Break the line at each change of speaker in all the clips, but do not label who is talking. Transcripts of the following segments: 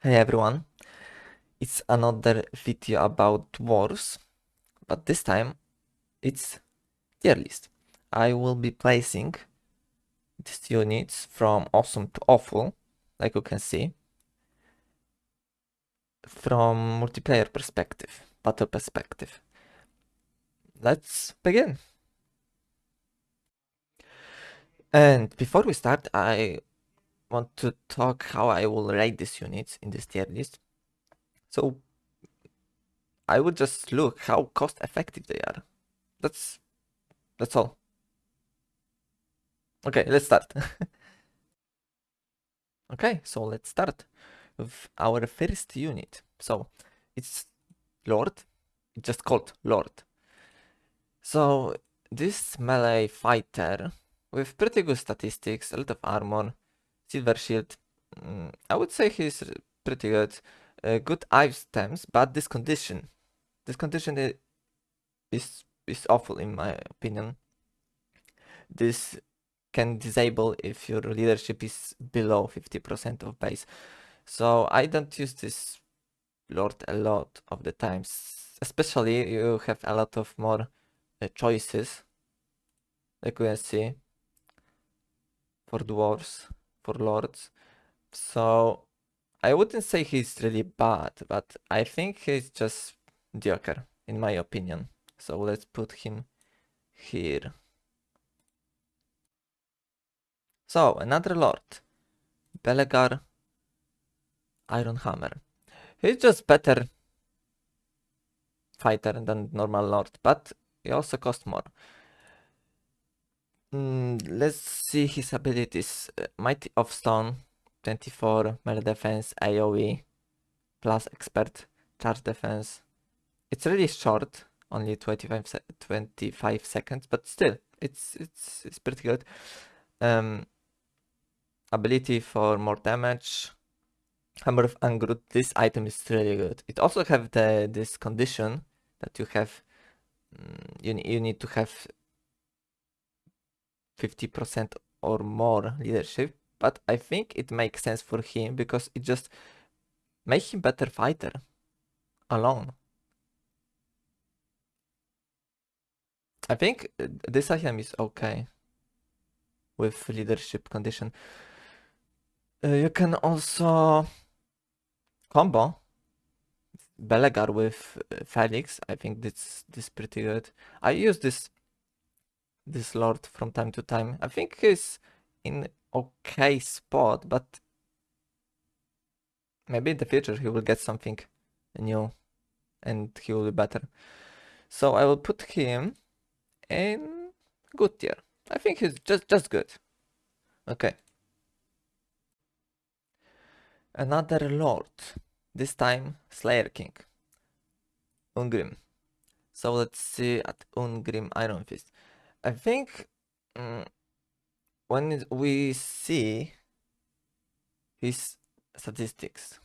Hey everyone, it's another video about dwarfs, but this time it's tier list. I will be placing these units from awesome to awful, like you can see, from multiplayer perspective, battle perspective. Let's begin. And before we start, I want to talk how I will rate these units in this tier list. So I would just look how cost effective they are. That's all. Okay, let's start. Okay, so let's start with our first unit. So it's Lord, just called Lord. So this melee fighter with pretty good statistics, a lot of armor, silver shield. I would say he's pretty good. Good items, but this condition is awful in my opinion. This can disable if your leadership is below 50% of base. So I don't use this Lord a lot of the times. Especially you have a lot of more choices, like we can see, for dwarves, for lords. So I wouldn't say he's really bad, but I think he's just mediocre, in my opinion. So let's put him here. So another lord, Belegar Iron Hammer. He's just better fighter than normal lord, but he also costs more. Let's see his abilities. Mighty of Stone, 24, melee defense, AoE, plus expert, charge defense. It's really short, only 25 seconds, but still, it's pretty good. Ability for more damage. Hammer of Angrut, this item is really good. It also have this condition that you have, you need to have 50% or more leadership, but I think it makes sense for him because it just makes him better fighter alone. I think this item is okay with leadership condition. You can also combo Belegar with Felix. I think this pretty good. I use this lord from time to time. I think he's in okay spot, but maybe in the future he will get something new and he will be better. So I will put him in good tier. I think he's just good. Okay. Another lord. This time Slayer King. Ungrim. So let's see at Ungrim Iron Fist. I think when we see his statistics,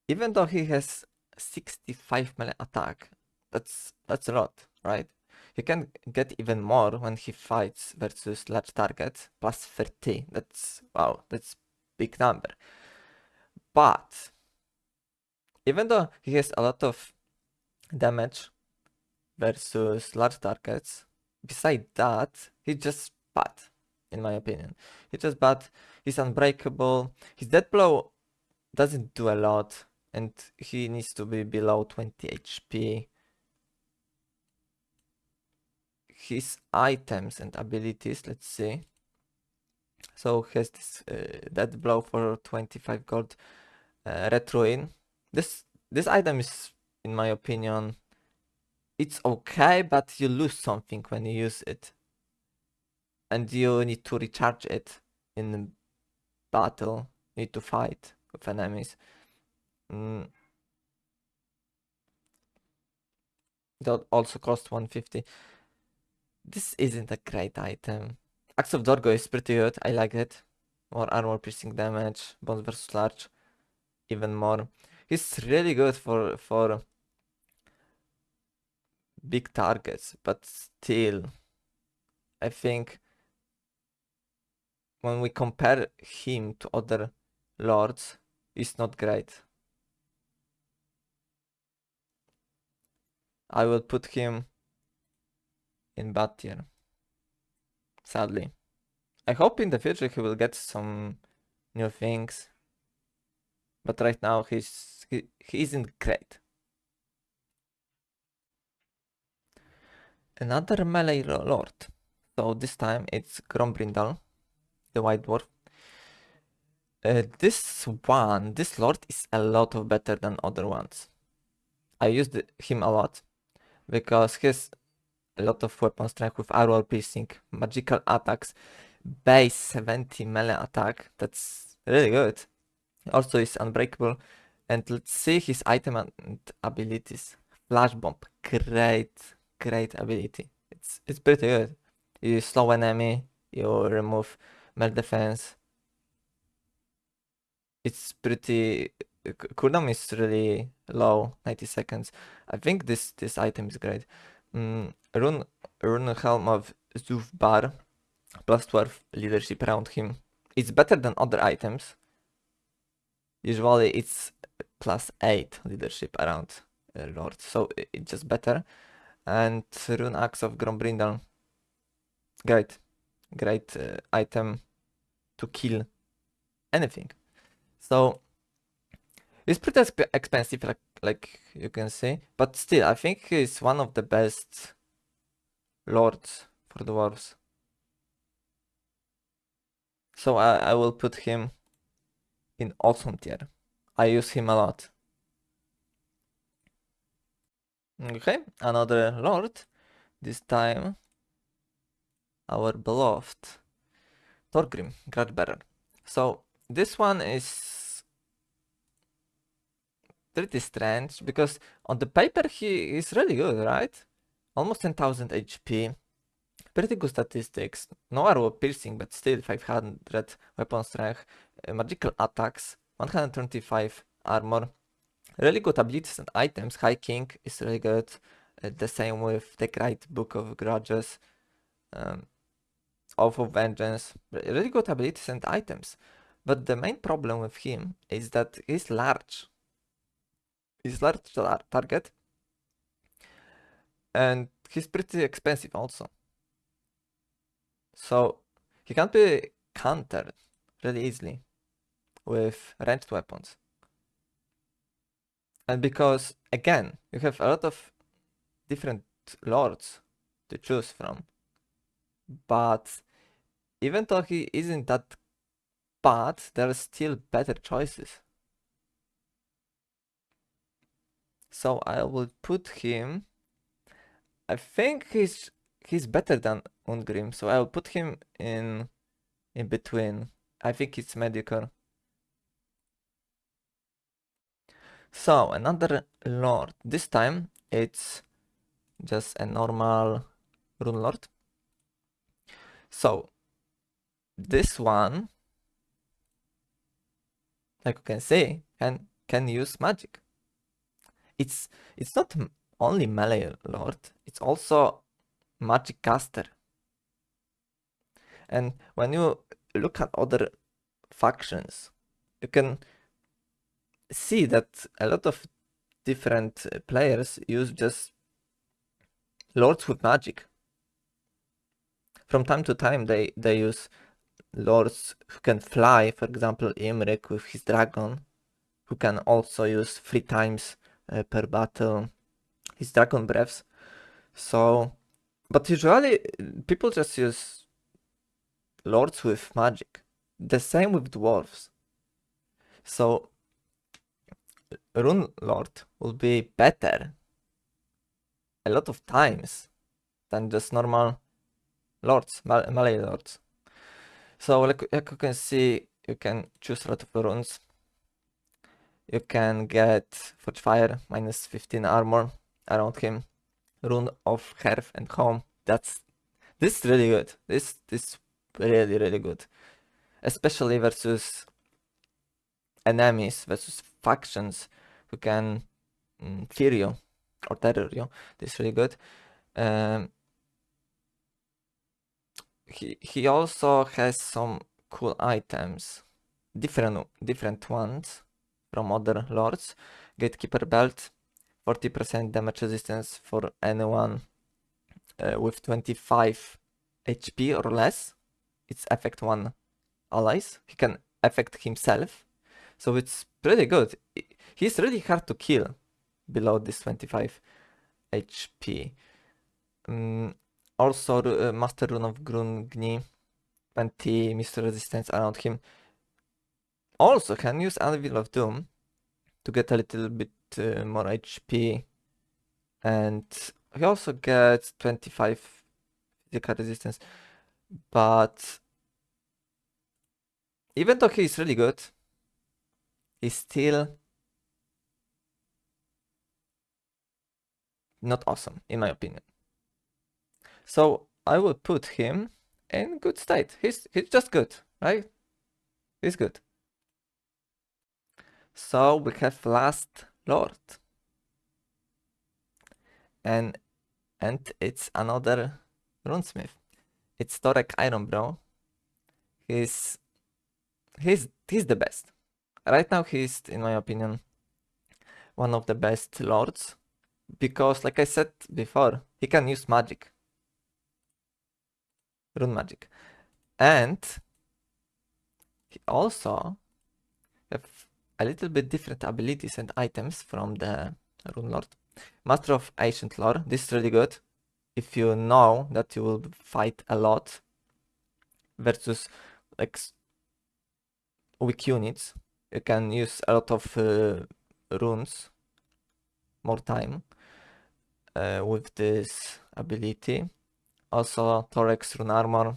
even though he has 65 melee attack, that's a lot, right? He can get even more when he fights versus large targets, plus 30. That's, wow, that's big number. But even though he has a lot of damage versus large targets, beside that, he's just bad, in my opinion. He's just bad, he's unbreakable, his death blow doesn't do a lot, and he needs to be below 20 HP. His items and abilities, let's see. So he has this death blow for 25 gold, red ruin. This item is, in my opinion, it's okay, but you lose something when you use it. And you need to recharge it in battle. You need to fight with enemies. That also cost 150. This isn't a great item. Axe of Dorgo is pretty good. I like it. More armor piercing damage. Bones versus large. Even more. He's really good for big targets, but still, I think when we compare him to other lords, is not great. I will put him in bad tier, sadly. I hope in the future he will get some new things, but right now he isn't great. Another melee lord. So this time it's Grombrindal, the white dwarf. This lord is a lot of better than other ones. I used him a lot because he has a lot of weapon strength with arrow piercing, magical attacks, base 70 melee attack. That's really good. Also is unbreakable. And let's see his item and abilities. Flash bomb, great ability. It's pretty good. You slow enemy, you remove melee defense. It's pretty cooldown is really low, 90 seconds. I think this item is great. Rune Helm of Zufbar, plus 12 leadership around him. It's better than other items. Usually it's plus 8 leadership around Lord, so it's just better. And Rune Axe of Grombrindal, great item to kill anything. So it's pretty expensive, like you can see, but still, I think he's one of the best lords for dwarves. So I will put him in awesome tier. I use him a lot. Okay, another lord. This time, our beloved Thorgrim, Grudbearer. So this one is pretty strange because on the paper he is really good, right? Almost 10,000 HP, pretty good statistics, no arrow piercing, but still 500 weapon strength, magical attacks, 125 armor, really good abilities and items. High King is really good, the same with the Great Book of Grudges, Oath of Vengeance, really good abilities and items. But the main problem with him is that he's large. He's large target, and he's pretty expensive also. So he can't be countered really easily with ranged weapons. And because, again, you have a lot of different lords to choose from, but even though he isn't that bad, there are still better choices. So I will put him, I think he's better than Ungrim, so I'll put him in between. I think it's mediocre. So another lord. This time it's just a normal rune lord. So this one, like you can see, can use magic. It's not only melee lord, it's also magic caster. And when you look at other factions, you can see that a lot of different players use just lords with magic. From time to time they use lords who can fly, for example Imrik with his dragon, who can also use 3 times per battle his dragon breaths. So, but usually people just use lords with magic. The same with dwarves. So Rune Lord will be better a lot of times than just normal lords, melee lords. So like you can see, you can choose a lot of runes. You can get Forge Fire, minus 15 armor around him. Rune of Hearth and Home. This is really good. This really good. Especially versus enemies, versus factions who can fear you or terror you. This is really good. He also has some cool items, different ones. from other lords. Gatekeeper belt, 40% damage resistance for anyone with 25 HP or less. It's affect one allies. He can affect himself. So it's pretty good. He's really hard to kill below this 25 HP. Also, Master Rune of Grungni, 20 Missile Resistance around him. Also can use Anvil of Doom to get a little bit more HP. And he also gets 25 physical resistance. But even though he's really good, he's still not awesome, in my opinion. So I would put him in good state. He's just good, right? He's good. So we have last lord. And it's another runesmith. It's Torek Ironbrow. He's the best. Right now he's, in my opinion, one of the best lords. Because like I said before, he can use magic. Rune magic. And he also have a little bit different abilities and items from the Rune Lord. Master of Ancient Lore. This is really good. If you know that you will fight a lot versus like weak units, you can use a lot of runes more time with this ability. Also, Thorax Rune Armor.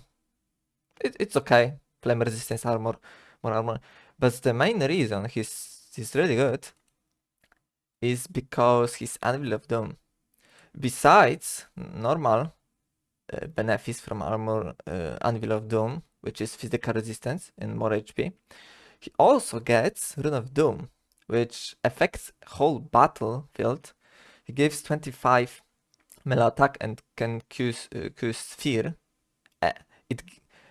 It's okay. Flame resistance armor, more armor. But the main reason he's really good is because he's Anvil of Doom. Besides normal benefits from armor Anvil of Doom, which is physical resistance and more HP, he also gets Rune of Doom, which affects whole battlefield. He gives 25 melee attack and can cause fear.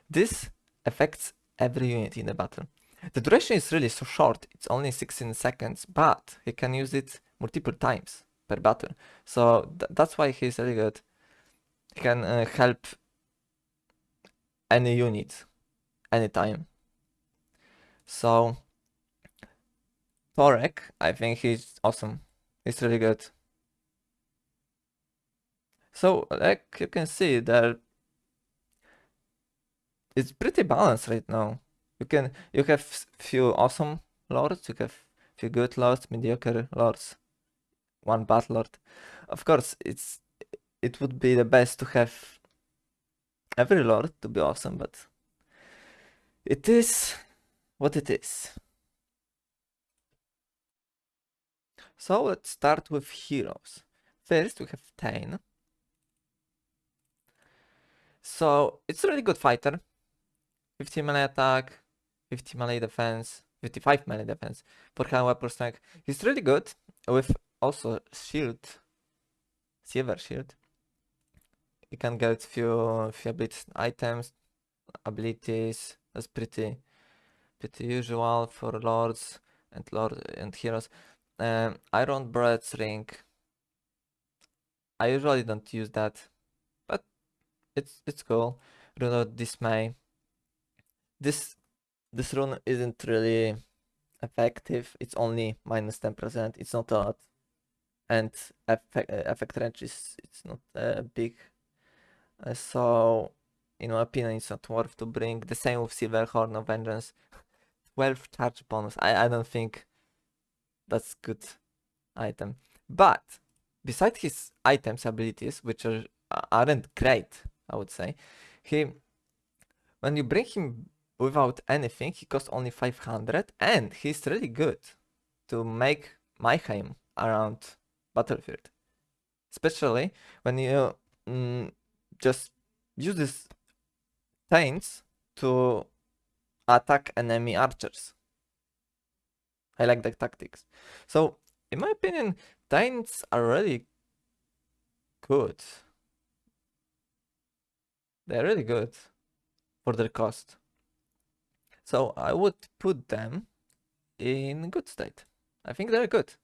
This affects every unit in the battle. The duration is really so short, it's only 16 seconds, but he can use it multiple times per battle. So that's why he's really good. He can help any unit, anytime. So, Torek, I think he's awesome. He's really good. So, like you can see, there it's pretty balanced right now. You have few awesome lords, you have few good lords, mediocre lords, one bad lord. Of course, it would be the best to have every lord to be awesome, but it is what it is. So let's start with heroes. First we have Thane. So it's a really good fighter. 50 melee attack, 50 melee defense, 55 melee defense, 400 weapon strength. He's really good with also shield, silver shield. You can get few abilities, items, abilities. That's pretty usual for lords and heroes. Iron Bread's ring. I usually don't use that, but it's cool. Rune of Dismay. This rune isn't really effective. It's only minus 10%. It's not a lot, and effect range it's not big. So, in my opinion, it's not worth to bring. The same with Silver Horn of Vengeance. 12 charge bonus. I don't think that's good item. But beside his items abilities, which aren't great, I would say, when you bring him without anything, he costs only 500, and he's really good to make mayhem around battlefield. Especially when you just use these Thanes to attack enemy archers. I like the tactics. So, in my opinion, Thanes are really good. They're really good for their cost. So I would put them in good state. I think they're good.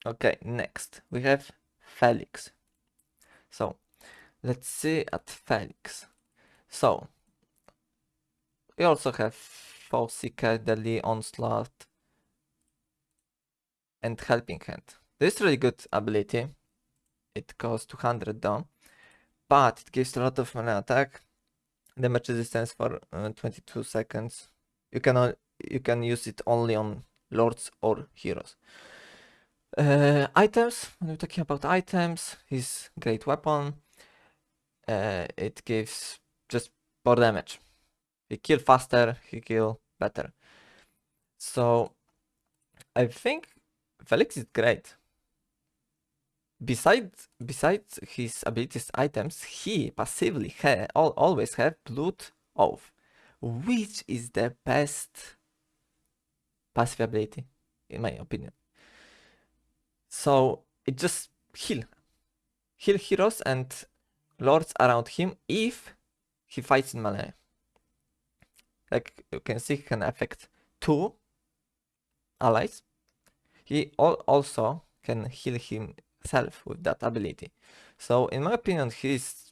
Okay, next we have Felix. So let's see at Felix. So we also have Faucika, Deadly Onslaught, and Helping Hand. This is really good ability. It costs 200 though, but it gives a lot of melee attack, damage resistance for 22 seconds. You can use it only on lords or heroes. Items. When we're talking about items, his great weapon. It gives just more damage. He kill faster. He kill better. So I think Felix is great. Besides his abilities items, he passively always have Blood Oath, which is the best passive ability, in my opinion. So it just heal heroes and lords around him if he fights in melee. Like you can see, he can affect 2 allies. He also can heal himself with that ability. So in my opinion, he's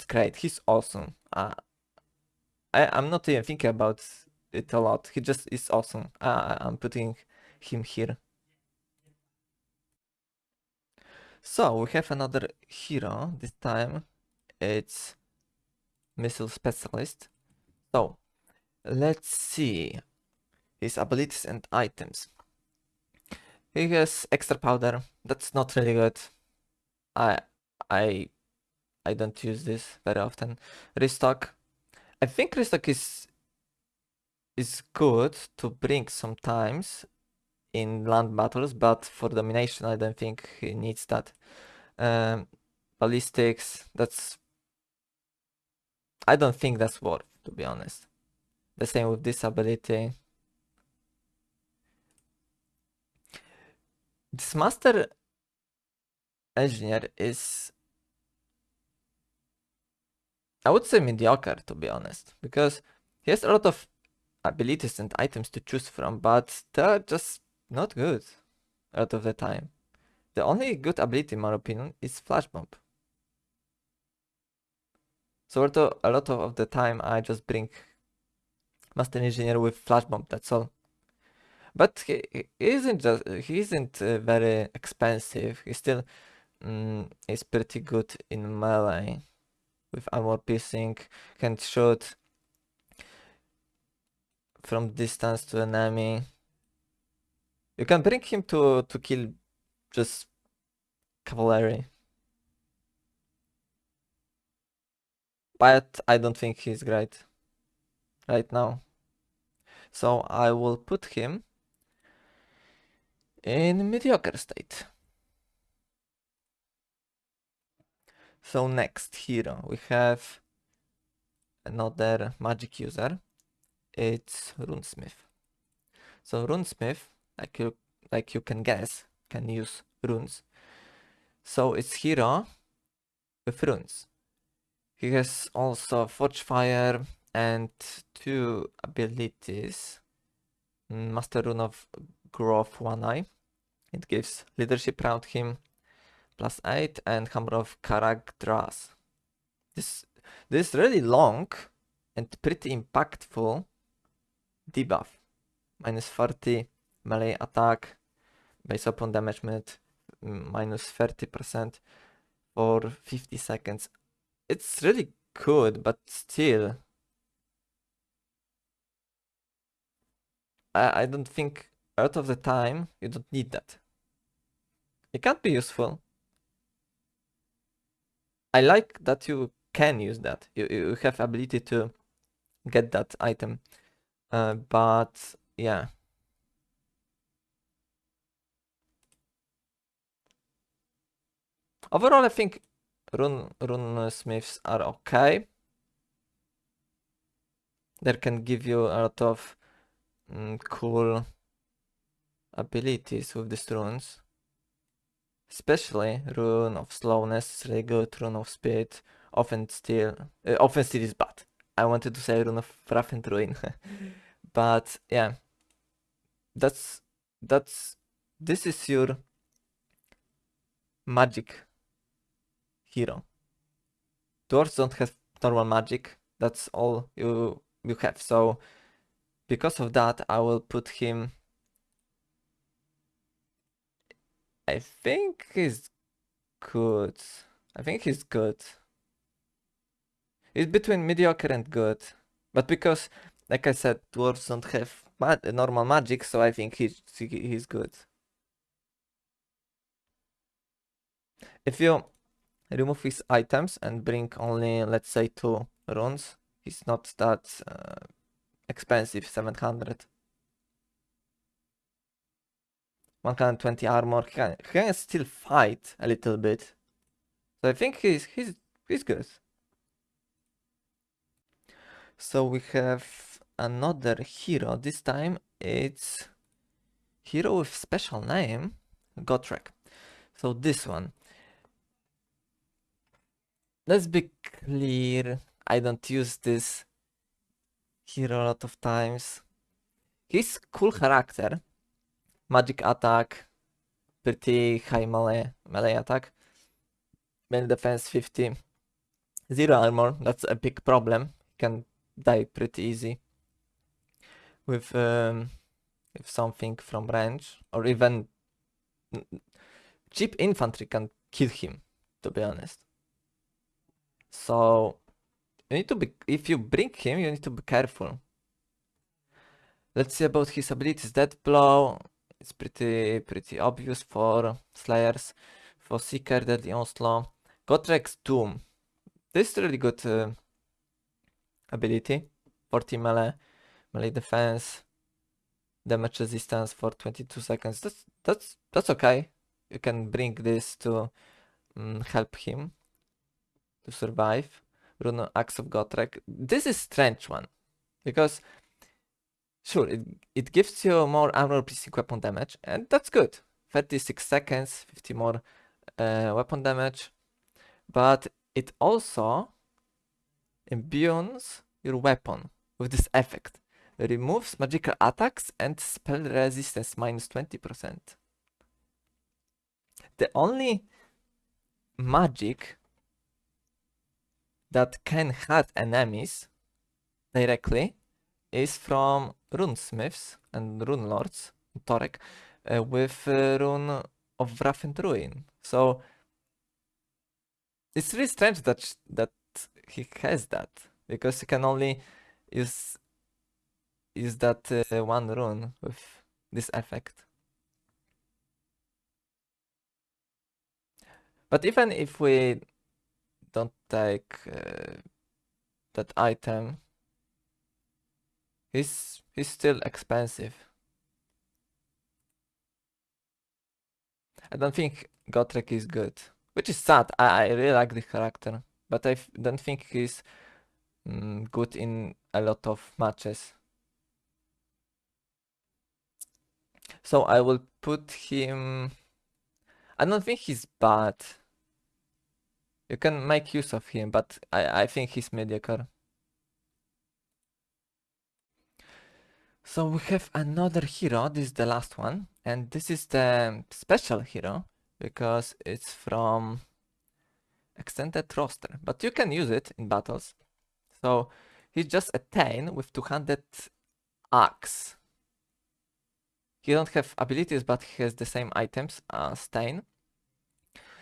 great. He's awesome. I'm not even thinking about it a lot. He just is awesome. I'm putting him here. So we have another hero. This time it's Missile Specialist. So let's see his abilities and items. He has extra powder. That's not really good. I I I don't use this very often. Restock. I think restock is good to bring sometimes in land battles, but for domination I don't think he needs that. Ballistics, I don't think that's worth, to be honest. The same with this ability. This master engineer is, I would say, mediocre, to be honest, because he has a lot of abilities and items to choose from, but they're just not good a lot of the time. The only good ability, in my opinion, is Flash Bomb. So a lot of the time I just bring Master Engineer with Flash Bomb, that's all. But he isn't very expensive. He still is pretty good in melee with armor piercing, can shoot from distance to enemy. You can bring him to kill just cavalry. But I don't think he's great right now. So I will put him in mediocre state. So next hero, we have another magic user. It's Runesmith. So Runesmith, like you can guess, can use runes. So it's hero with runes. He has also Forge Fire and 2 abilities. Master Rune of Growth 1 Eye. It gives leadership around him +8 and Hammer of Karagdras. This is really long and pretty impactful debuff. -40 melee attack, base weapon damage -30% for 50 seconds. It's really good, but still, I don't think a lot of the time you don't need that. It can be useful. I like that you can use that. You have ability to get that item. But yeah. Overall, I think rune smiths are okay. They can give you a lot of cool abilities with these runes. Especially Rune of Slowness is really good, Rune of Speed, Offense Steel is bad. I wanted to say Rune of Wrath and Ruin. But yeah. that's this is your magic hero. Dwarves don't have normal magic. That's all you have. So because of that, I will put him. I think he's good. I think he's good. It's between mediocre and good. But because, like I said, dwarves don't have normal magic, so I think he's good. If you remove his items and bring only, let's say, 2 runes, he's not that expensive, 700. 120 armor, he can still fight a little bit. So I think he's good. So we have another hero. This time it's hero with special name, Gotrek. So this one. Let's be clear, I don't use this hero a lot of times. He's cool character. Magic attack, pretty high melee attack. Melee defense 50. 0 armor, that's a big problem. Can die pretty easy. With something from range, or even cheap infantry can kill him, to be honest. So you need to be, if you bring him, you need to be careful. Let's see about his abilities. Death Blow, it's pretty obvious for Slayers. For Seeker, Deadly Onslaught. Gotrek's Doom. This is really good ability. 40 melee defense. Damage resistance for 22 seconds. That's okay. You can bring this to help him to survive. Rune Axe of Gotrek. This is strange one, because sure, it gives you more armor piercing weapon damage, and that's good. 36 seconds, 50 more weapon damage, but it also imbues your weapon with this effect. Removes magical attacks and spell resistance minus 20%. The only magic that can hurt enemies directly is from runesmiths and rune lords, Torek, with rune of Wrath and Ruin. So it's really strange that he has that, because he can only use that one rune with this effect. But even if we don't take that item, he's still expensive. I don't think Gotrek is good, which is sad. I really like the character, but I don't think he's good in a lot of matches. So I will put him. I don't think he's bad. You can make use of him, but I think he's mediocre. So we have another hero. This is the last one, and this is the special hero because it's from extended roster, but you can use it in battles. So he's just a Tain with 200 axe. He don't have abilities, but he has the same items as Tain.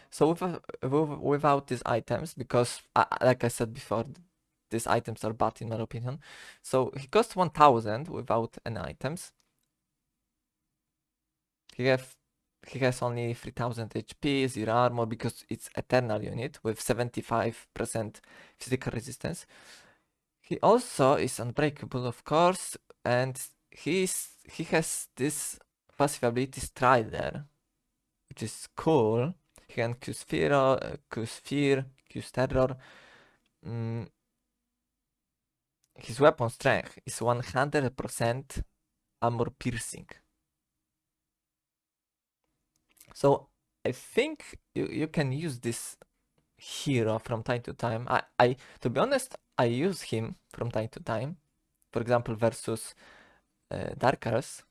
So without these items, because like I said before, these items are bad in my opinion. So he costs 1000 without any items. He has only 3000 HP, 0 armor, because it's eternal unit with 75% physical resistance. He also is unbreakable, of course, and he has this passive ability Strider, which is cool. He can Q's Fear, Q's Terror. His weapon strength is 100% armor piercing. So I think you can use this hero from time to time. I to be honest, I use him from time to time. For example, versus Dark Elves.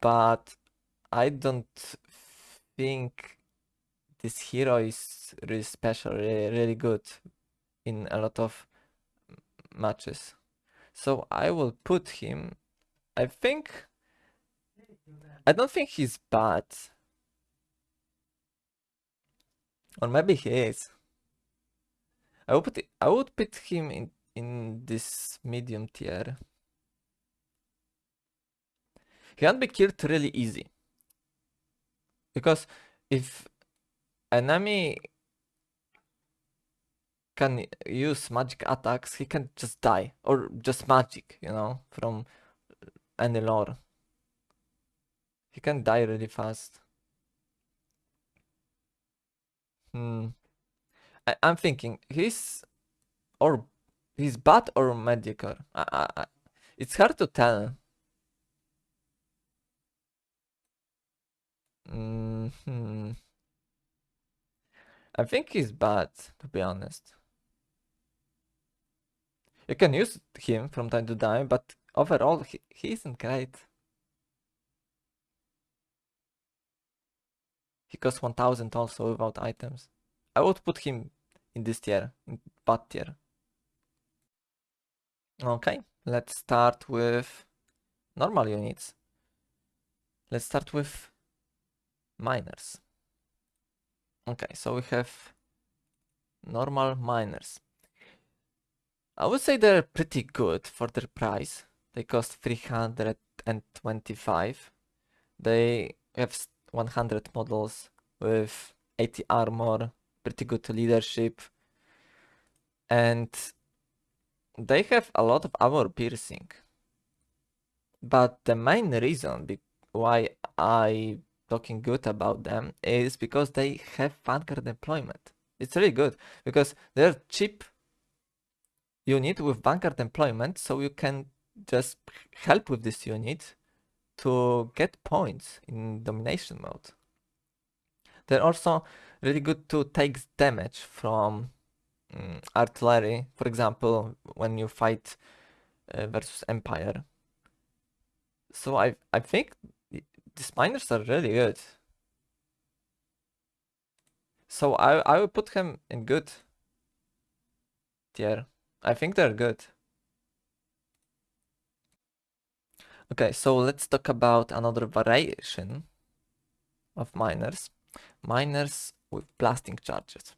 but I don't think this hero is really special, really good in a lot of matches. So I will put him. I don't think he's bad. Or maybe he is. I would put him in this medium tier. He can't be killed really easy. Because if enemy can use magic attacks, he can just die. Or just magic, you know, from any lore. He can die really fast. I'm thinking he's bad or mediocre. It's hard to tell. I think he's bad, to be honest. You can use him from time to time, but overall he isn't great. He costs 1000 also without items. I would put him in this tier, in bad tier. Okay, let's start with normal units. Let's start with miners. Okay, so we have normal miners. I would say they're pretty good for their price. They cost 325. They have 100 models with 80 armor, pretty good leadership, and they have a lot of armor piercing. But the main reason why I talking good about them is because they have vanguard deployment. It's really good because they're cheap unit with vanguard deployment, so you can just help with this unit to get points in domination mode. They're also really good to take damage from artillery, for example, when you fight versus Empire. So I think these miners are really good. So I will put him in good tier. I think they're good. Okay, so let's talk about another variation of miners. Miners with blasting charges.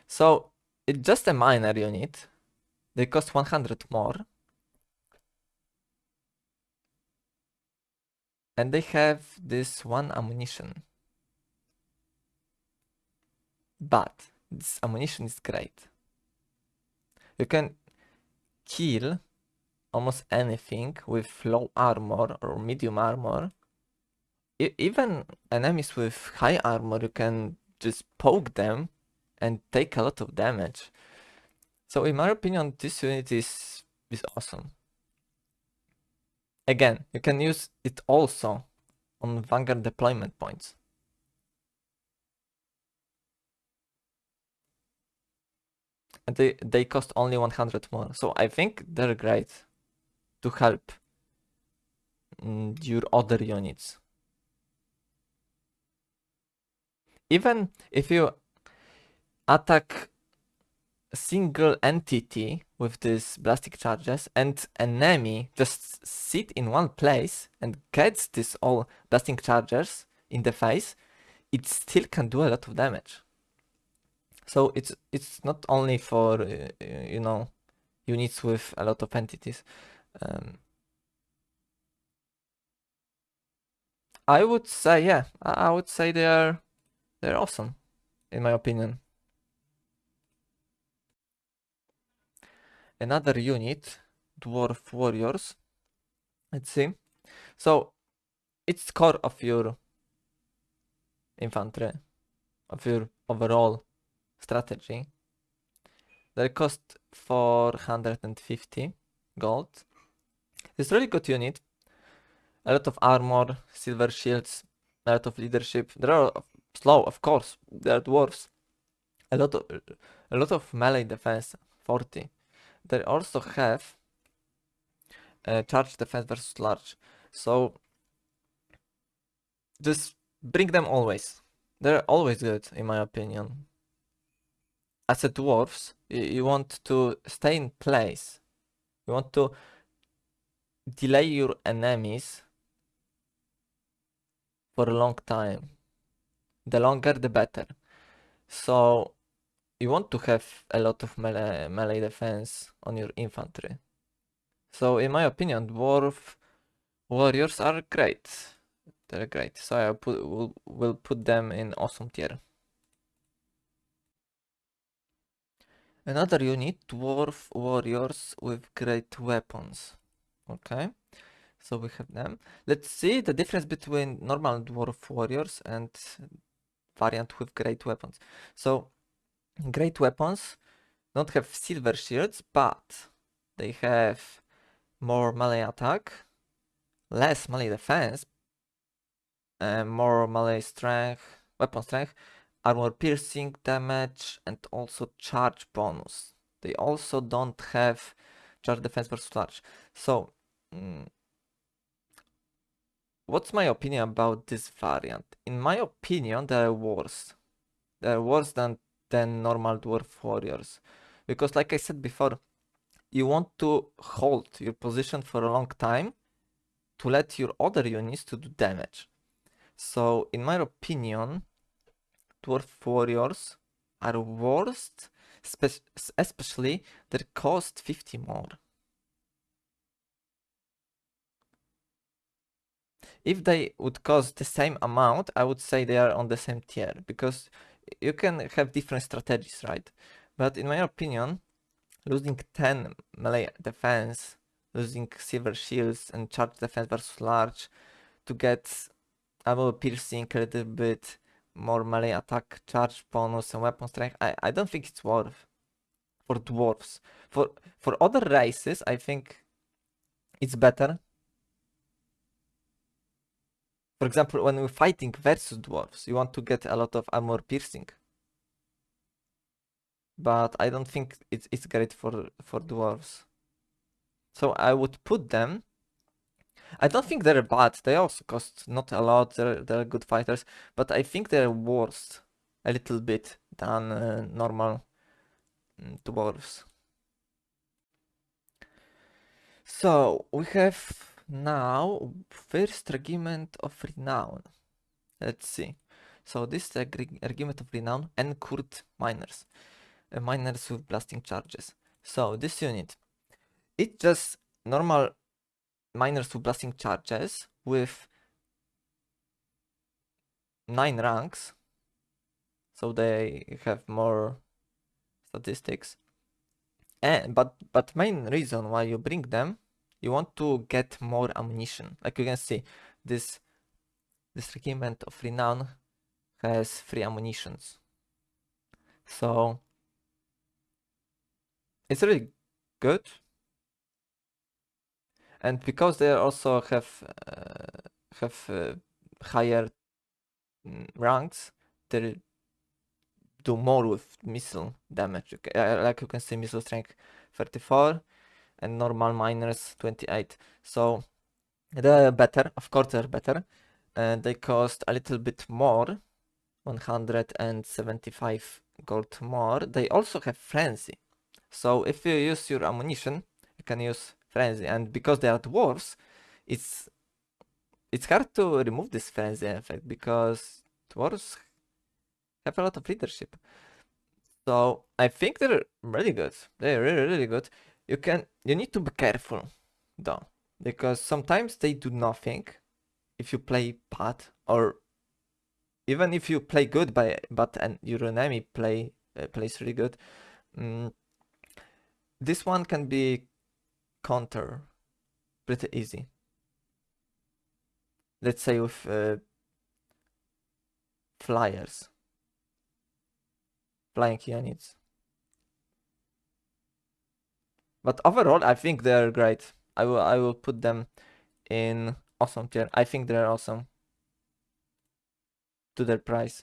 So it's just a miner unit. They cost 100 more. And they have this one ammunition. But this ammunition is great. You can kill almost anything with low armor or medium armor. Even enemies with high armor, you can just poke them and take a lot of damage. So in my opinion, this unit is awesome. Again, you can use it also on Vanguard deployment points. And they cost only 100 more. So I think they're great to help your other units. Even if you attack a single entity with these blasting charges and enemy just sit in one place and gets this all blasting charges in the face, it still can do a lot of damage. So it's not only for you know, units with a lot of entities. I would say, yeah, I would say they're awesome, in my opinion. Another unit, Dwarf Warriors. Let's see. So it's core of your infantry, of your overall strategy. They cost 450 gold. It's a really good unit. A lot of armor, silver shields, a lot of leadership. They are slow, of course. They are dwarfs. A lot of melee defense, 40. They also have charge defense versus large. So Just bring them always. They're always good, in my opinion. As a dwarfs, you want to stay in place. You want to delay your enemies for a long time. The longer, the better. So you want to have a lot of melee defense on your infantry. So in my opinion, dwarf warriors are great. They're great. So I will put them in awesome tier. Another unit, dwarf warriors with great weapons. Okay, so we have them. Let's see the difference between normal dwarf warriors and variant with great weapons. So great weapons don't have silver shields, but they have more melee attack, less melee defense, more melee strength, weapon strength, armor piercing damage, and also charge bonus. They also don't have charge defense versus large. So, what's my opinion about this variant? In my opinion, they're worse. They're worse than normal dwarf warriors. Because like I said before, you want to hold your position for a long time to let your other units to do damage. So in my opinion, dwarf warriors are worst, especially they cost 50 more. If they would cost the same amount, I would say they are on the same tier, because you can have different strategies, right? But in my opinion, losing 10 melee defense, losing silver shields and charge defense versus large to get armor piercing, a little bit more melee attack, charge bonus and weapon strength, I don't think it's worth for dwarves. For other races, I think it's better. For example, when we're fighting versus dwarves, you want to get a lot of armor piercing. But I don't think it's great for dwarves. So I would put them. I don't think they're bad. They also cost not a lot. They're good fighters, but I think they're worse a little bit than normal dwarves. So we have now first regiment of renown. Let's see. So this regiment of renown, Encouraged miners, miners with blasting charges. So this unit, it's just normal miners with blasting charges with 9 ranks. So they have more statistics. But main reason why you bring them, you want to get more ammunition. Like you can see, this regiment of renown has 3 ammunitions. So it's really good. And because they also have higher ranks, they do more with missile damage. Like you can see, missile strength 34 and normal miners 28. So they're better, of course they're better. And they cost a little bit more, 175 gold more. They also have frenzy. So if you use your ammunition, you can use frenzy. And because they are dwarves, it's hard to remove this frenzy effect because dwarves have a lot of leadership. So I think they're really good. They're really good. You need to be careful though, because sometimes they do nothing if you play bad, or even if you play good but your enemy plays really good. This one can be counter pretty easy. Let's say with flyers, flying units. But overall, I think they're great. I will put them in awesome tier. I think they're awesome to their price.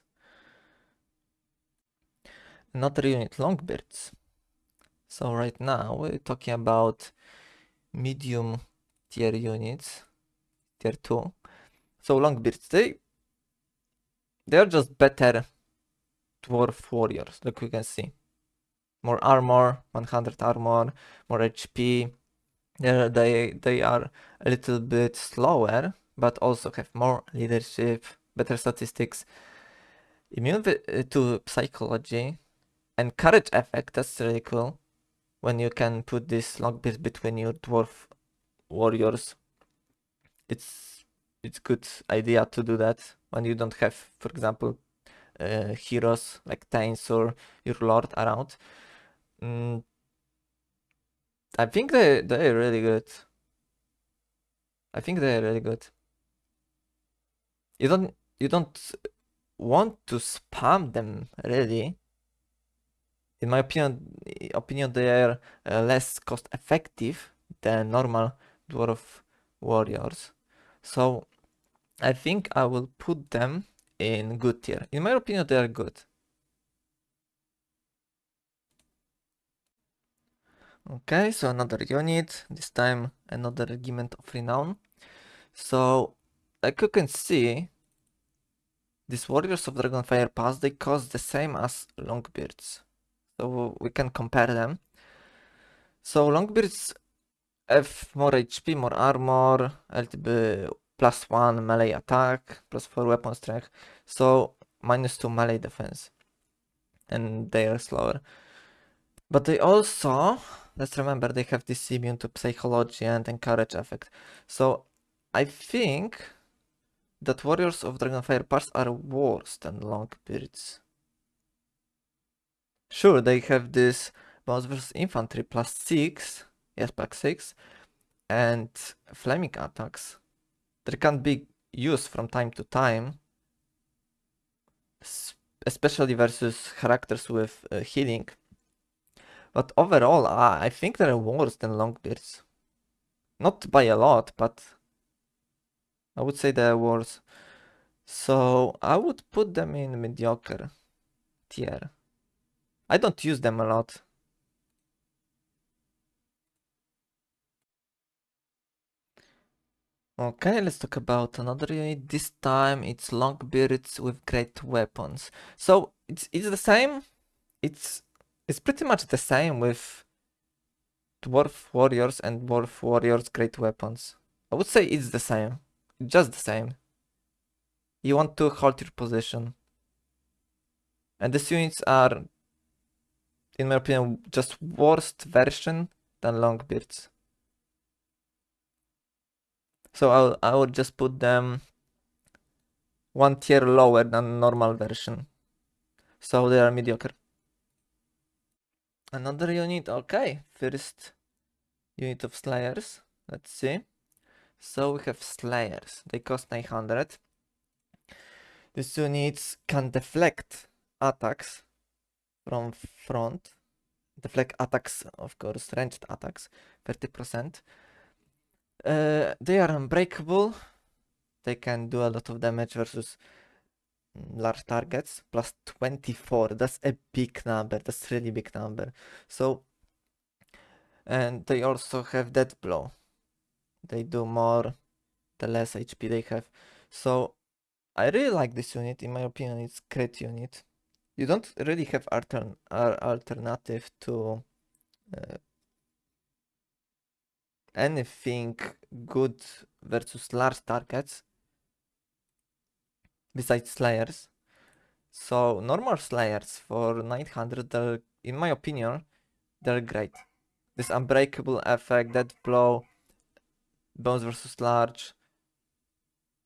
Another unit, Longbeards. So right now we're talking about medium tier units, tier 2. So Longbeards, They're just better dwarf warriors, like you can see. More armor, 100 armor, more HP. They are a little bit slower, but also have more leadership, better statistics, immune to psychology, and courage effect. That's really cool. When you can put this lockbit between your dwarf warriors, it's good idea to do that when you don't have, for example, heroes like Thanes or your lord around. I think they're really good. I think they're really good. You don't want to spam them really. In my opinion, they are less cost effective than normal dwarf warriors. So I think I will put them in good tier. In my opinion, they are good. Okay, so another unit, this time another regiment of renown. So, like you can see, these warriors of Dragonfire Pass, they cost the same as Longbeards. So we can compare them. So Longbeards have more HP, more armor, LTB +1 melee attack, +4 weapon strength, so -2 melee defense. And they are slower. But they also, let's remember, they have this immune to psychology and encourage effect. So I think that warriors of Dragonfire Pass are worse than Longbeards. Sure, they have this Bounce vs Infantry +6, yes, +6, and flaming attacks that can be used from time to time, especially versus characters with healing. But overall, I think they're worse than Longbeards. Not by a lot, but I would say they're worse. So I would put them in mediocre tier. I don't use them a lot. Okay, let's talk about another unit. This time it's Longbeards with great weapons. So it's the same. It's pretty much the same with Dwarf Warriors and Dwarf Warriors great weapons. I would say it's the same. Just the same. You want to hold your position. And these units are, in my opinion, just worst version than Longbeards. So I would just put them one tier lower than normal version. So they are mediocre. Another unit, okay. First unit of Slayers. Let's see. So we have Slayers. They cost 900. These units can deflect attacks from front. Deflect attacks, of course, ranged attacks, 30%. They are unbreakable. They can do a lot of damage versus large targets. +24. That's a big number. That's really big number. So, and they also have death blow. They do more the less HP they have. So I really like this unit. In my opinion, it's great unit. You don't really have alternative to anything good versus large targets besides Slayers. So normal Slayers for 900, in my opinion, they're great. This unbreakable effect, death blow, bones versus large,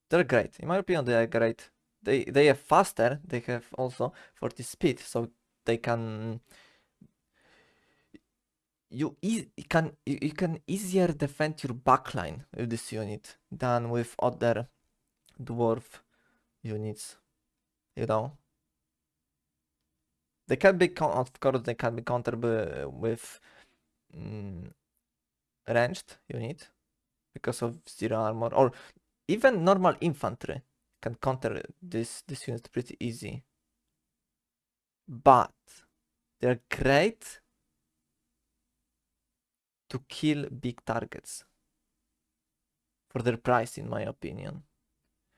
they're great. In my opinion, they are great. They are faster. They have also 40 speed, so they can you can easier defend your backline with this unit than with other dwarf units. You know, they can be of course they can be countered with mm, ranged unit because of zero armor, or even normal infantry can counter this unit pretty easy. But they're great to kill big targets for their price, in my opinion.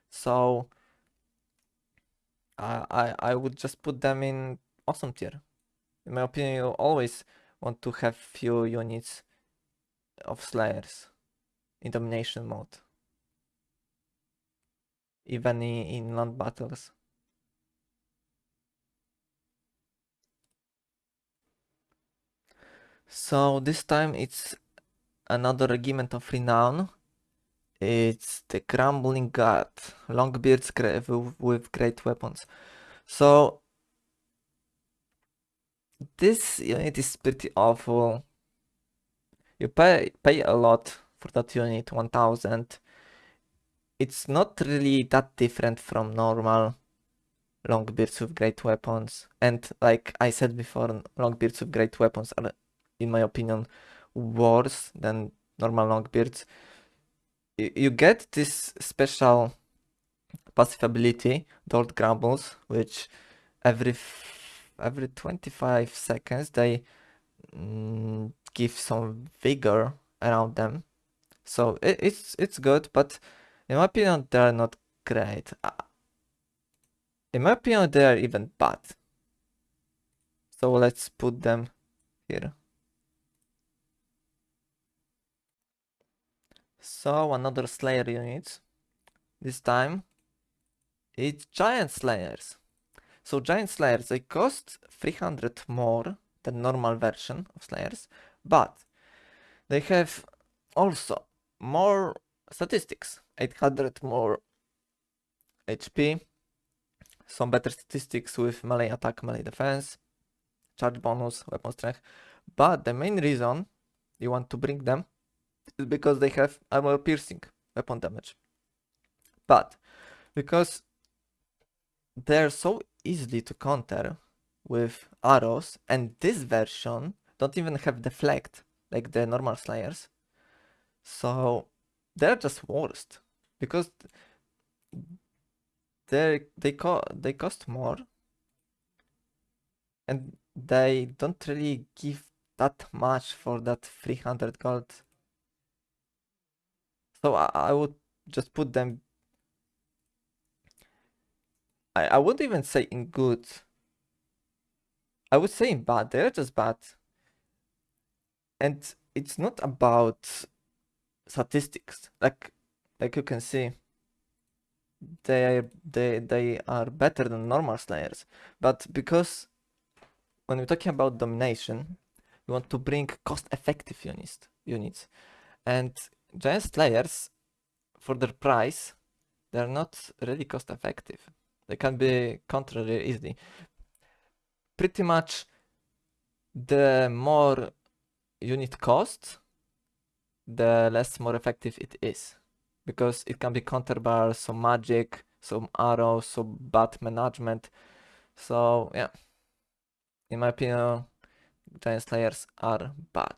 So I would just put them in awesome tier. In my opinion, you always want to have few units of slayers in domination mode, even in land battles. So this time it's another regiment of renown. It's the Crumbling Guard, Longbeards with great weapons. So this unit is pretty awful. You pay a lot for that unit, 1000. It's not really that different from normal Longbeards with great weapons. And like I said before, Longbeards with great weapons are, in my opinion, worse than normal Longbeards. You get this special passive ability, Dort Grumbles, which every 25 seconds they give some vigor around them. So it's good, but in my opinion they are not great. In my opinion they are even bad. So let's put them here. So another Slayer unit. This time it's Giant Slayers. So Giant Slayers, they cost 300 more than normal version of Slayers, but they have also more statistics. 800 more HP, some better statistics with melee attack, melee defense, charge bonus, weapon strength. But the main reason you want to bring them is because they have armor piercing, weapon damage. But because they're so easily to counter with arrows, and this version don't even have deflect like the normal Slayers. So they're just worst because they cost more and they don't really give that much for that 300 gold. So I would just put them. I wouldn't even say in good. I would say in bad. They're just bad. And it's not about statistics. Like you can see, they are better than normal Slayers. But because when we're talking about domination, we want to bring cost-effective units. And Giant Slayers, for their price, they're not really cost-effective. They can be countered really easily. Pretty much the more unit cost, the less more effective it is. Because it can be countered by some magic, some arrows, some bat management. So yeah, in my opinion, Giant Slayers are bad.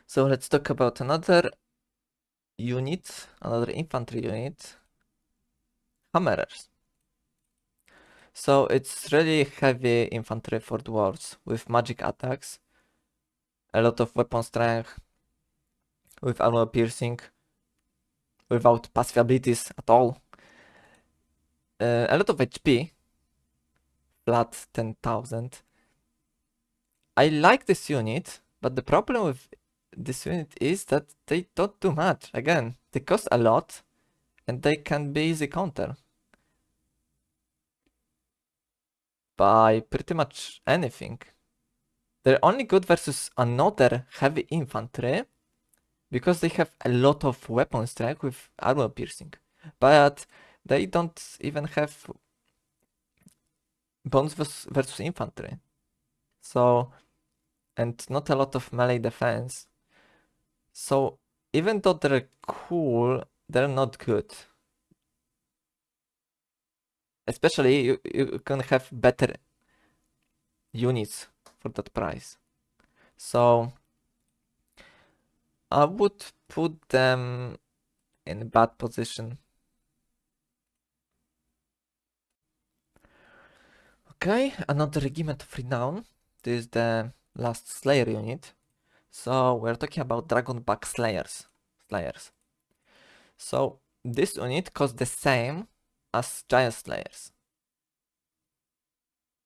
So let's talk about another unit, another infantry unit, Hammerers. So it's really heavy infantry for dwarves with magic attacks, a lot of weapon strength, with armor piercing, without passive abilities at all, a lot of HP, flat 10,000. I like this unit, but the problem with this unit is that they don't do much. Again, they cost a lot and they can be easy counter by pretty much anything. They're only good versus another heavy infantry because they have a lot of weapon strength with armor piercing. But they don't even have bones versus infantry. So, and not a lot of melee defense. So, even though they're cool, they're not good. Especially, you can have better units for that price. So, I would put them in a bad position. Okay, another regiment of renown. This is the last Slayer unit. So we're talking about Dragonback Slayers. So this unit costs the same as Giant Slayers.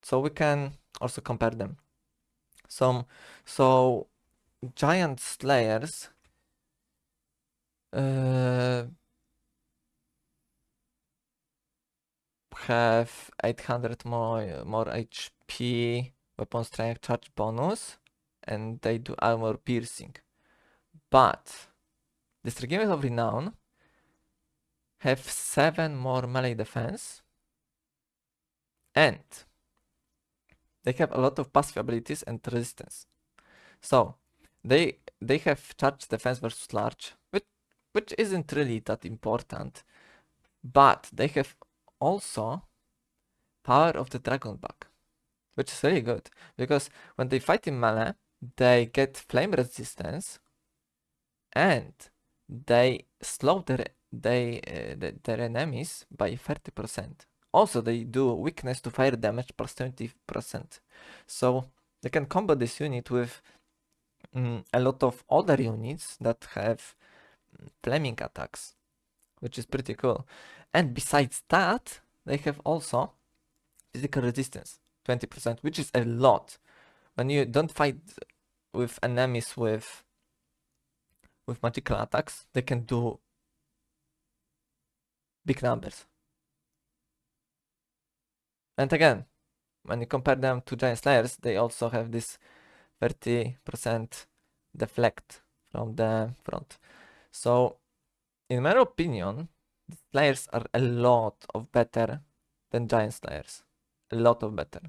So we can also compare them. So giant slayers have 800 more HP, weapon strength charge bonus, and they do armor piercing. But the Regiment of Renown have 7 more melee defense, and they have a lot of passive abilities and resistance. So they have charge defense versus large, which isn't really that important, but they have also power of the dragon bug, which is really good because when they fight in melee, they get flame resistance and they slow their enemies by 30%. Also, they do weakness to fire damage plus 20%. So they can combo this unit with a lot of other units that have flaming attacks, which is pretty cool. And besides that, they have also physical resistance, 20%, which is a lot. When you don't fight with enemies with magical attacks, they can do big numbers. And again, when you compare them to Giant Slayers, they also have this 30% deflect from the front. So, in my opinion, the Slayers are a lot of better than Giant Slayers. A lot of better.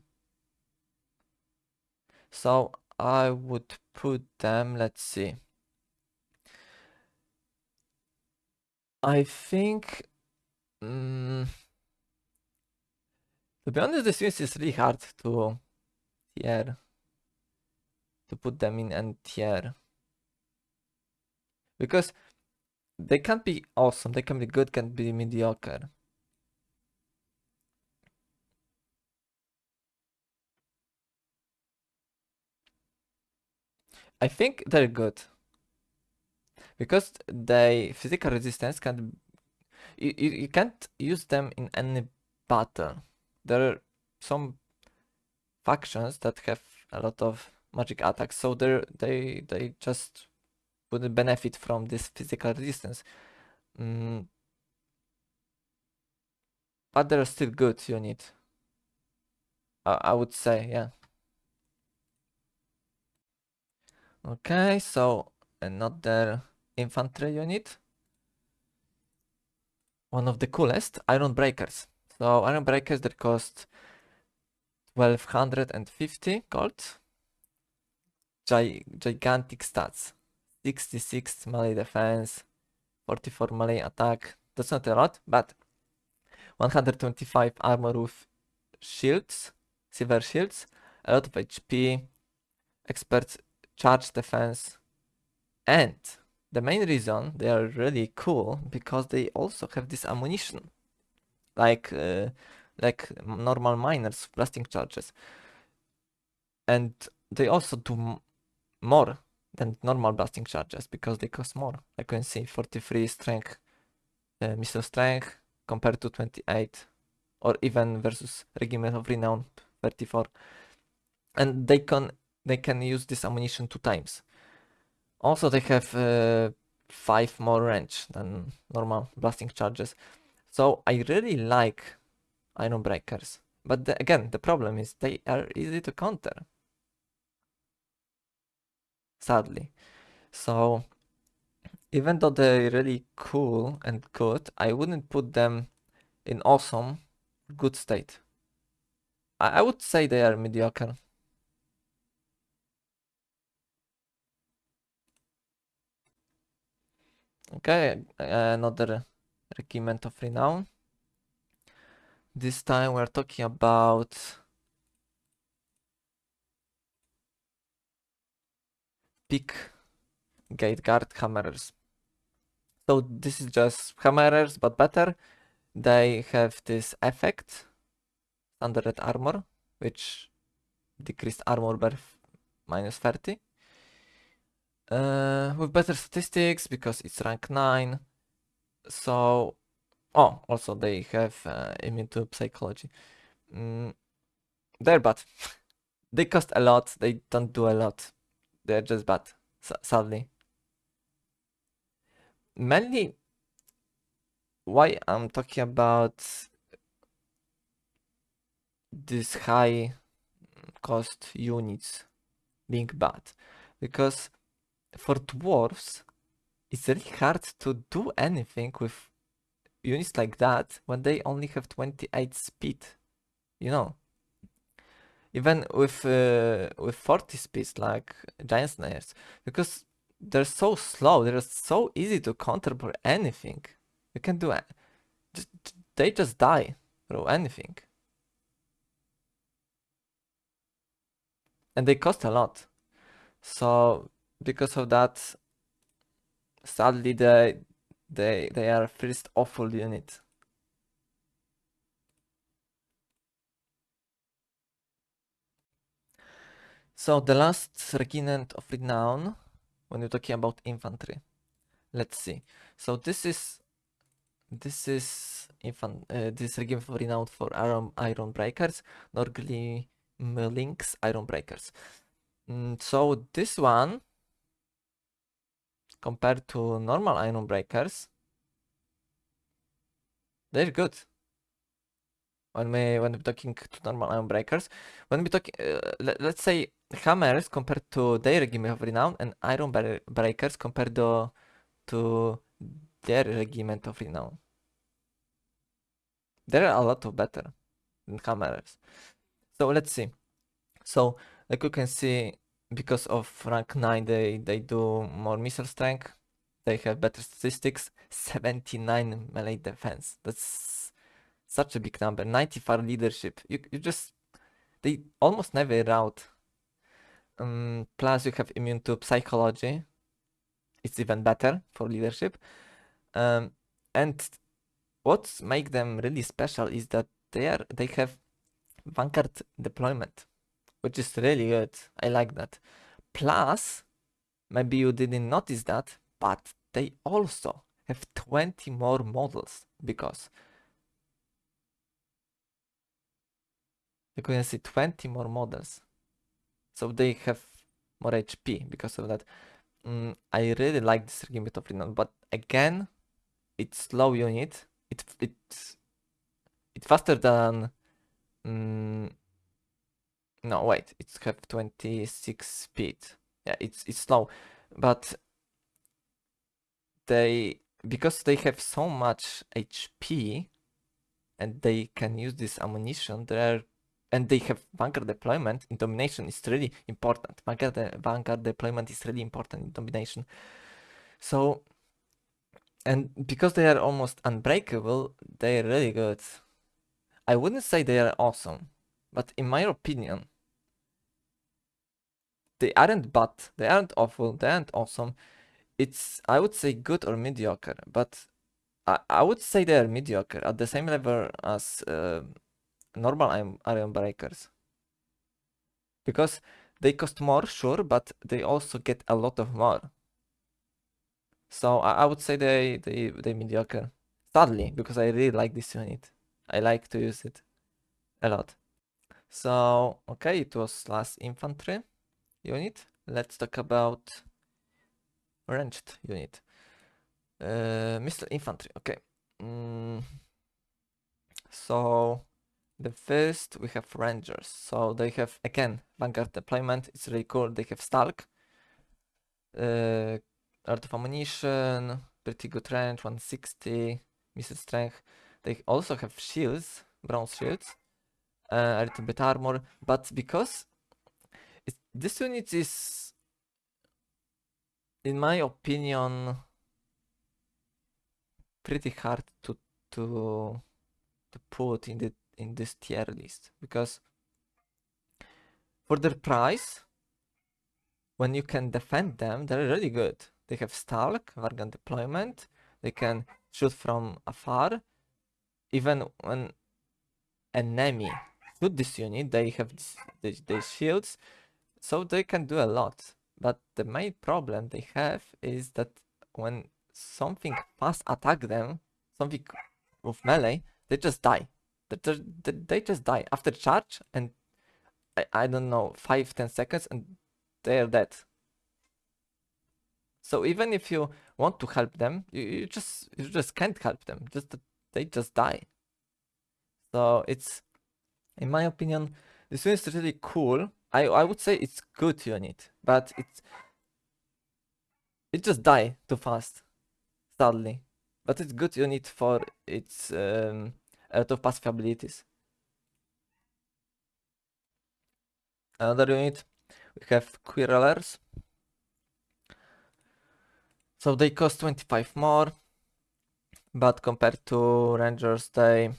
So, I would put them, let's see. I think, to be honest, this unit is really hard to tier, to put them in N tier. Because they can't be awesome, they can be good, can be mediocre. I think they're good. Because they physical resistance can you can't use them in any battle. There are some factions that have a lot of magic attacks, so they just wouldn't benefit from this physical resistance. But they're still good unit. I would say, yeah. Okay, so another infantry unit. One of the coolest, Iron Breakers. So Iron Breakers that cost 1250 gold. Gigantic stats. 66 melee defense, 44 melee attack. That's not a lot, but 125 armor with shields, silver shields, a lot of HP, expert charge defense, and the main reason they are really cool because they also have this ammunition, like normal miners blasting charges, and they also do more than normal blasting charges because they cost more. I can see 43 strength, missile strength compared to 28, or even versus Regiment of Renown 34, and they can use this ammunition 2 times. Also, they have 5 more range than normal blasting charges. So I really like Iron Breakers. But again, the problem is they are easy to counter. Sadly. So even though they're really cool and good, I wouldn't put them in awesome, good state. I would say they are mediocre. Okay, another Regiment of Renown. This time we're talking about Big Gate Guard Hammerers. So this is just Hammerers, but better. They have this effect, standard armor, which decreased armor by minus 30. With better statistics because it's rank 9. So, also they have immune to psychology. They're bad. They cost a lot, they don't do a lot. They're just bad, sadly. Mainly, why I'm talking about these high cost units being bad. Because for dwarfs, it's really hard to do anything with units like that when they only have 28 speed. You know, even with 40 speeds like giant snares, because they're so slow, they're so easy to counter for anything. You can do it. They just die through anything, and they cost a lot. So because of that, sadly, they are first awful unit. So the last regiment of renown, when you're talking about infantry, let's see. So this regiment of renown for iron breakers, Norgli Links iron breakers. So this one, compared to normal iron breakers, they're good. When we're talking to normal iron breakers, when we talk, let's say hammers compared to their regiment of renown, and iron breakers compared to their regiment of renown. They're a lot better than hammers. So let's see. So like you can see, because of rank 9, they do more missile strength. They have better statistics. 79 melee defense. That's such a big number. 95 leadership. You just, they almost never rout. Plus you have immune to psychology. It's even better for leadership. And what makes them really special is that they have Vanguard deployment, which is really good. I like that. Plus, maybe you didn't notice that, but they also have 20 more models, because you can see 20 more models. So they have more HP because of that. I really like this regiment of renown, but again, it's slow unit. It's faster than no, wait, it's have 26 speed. Yeah, it's slow, but because they have so much HP and they can use this ammunition, and they have Vanguard deployment in domination is really important. Vanguard deployment is really important in domination. So, and because they are almost unbreakable, they're really good. I wouldn't say they are awesome, but in my opinion, they aren't bad, they aren't awful, they aren't awesome. It's, I would say, good or mediocre, but I would say they are mediocre, at the same level as normal iron breakers. Because they cost more, sure, but they also get a lot of more. So I would say they mediocre. Sadly, because I really like this unit. I like to use it a lot. So, okay, it was last infantry unit. Let's talk about ranged unit. Missile Infantry, okay. So, the first we have Rangers. So they have, again, Vanguard deployment. It's really cool. They have Stalk. A lot of ammunition. Pretty good range, 160. Missile strength. They also have shields, bronze shields. A little bit armor. But because this unit is, in my opinion, pretty hard to put in this tier list, because for their price, when you can defend them, they're really good. They have Stalk, Vargan deployment, they can shoot from afar. Even when enemy shoot this unit, they have these shields, so they can do a lot. But the main problem they have is that when something fast attack them, something with melee, they just die. They just die after charge, and I don't know, 5-10 seconds and they're dead. So even if you want to help them, you just can't help them. They just die. So it's, in my opinion, this unit is really cool. I would say it's good unit, but it just die too fast, sadly. But it's good unit for its a lot of passive abilities. Another unit, we have Quirrellers. So they cost 25 more, but compared to Rangers, they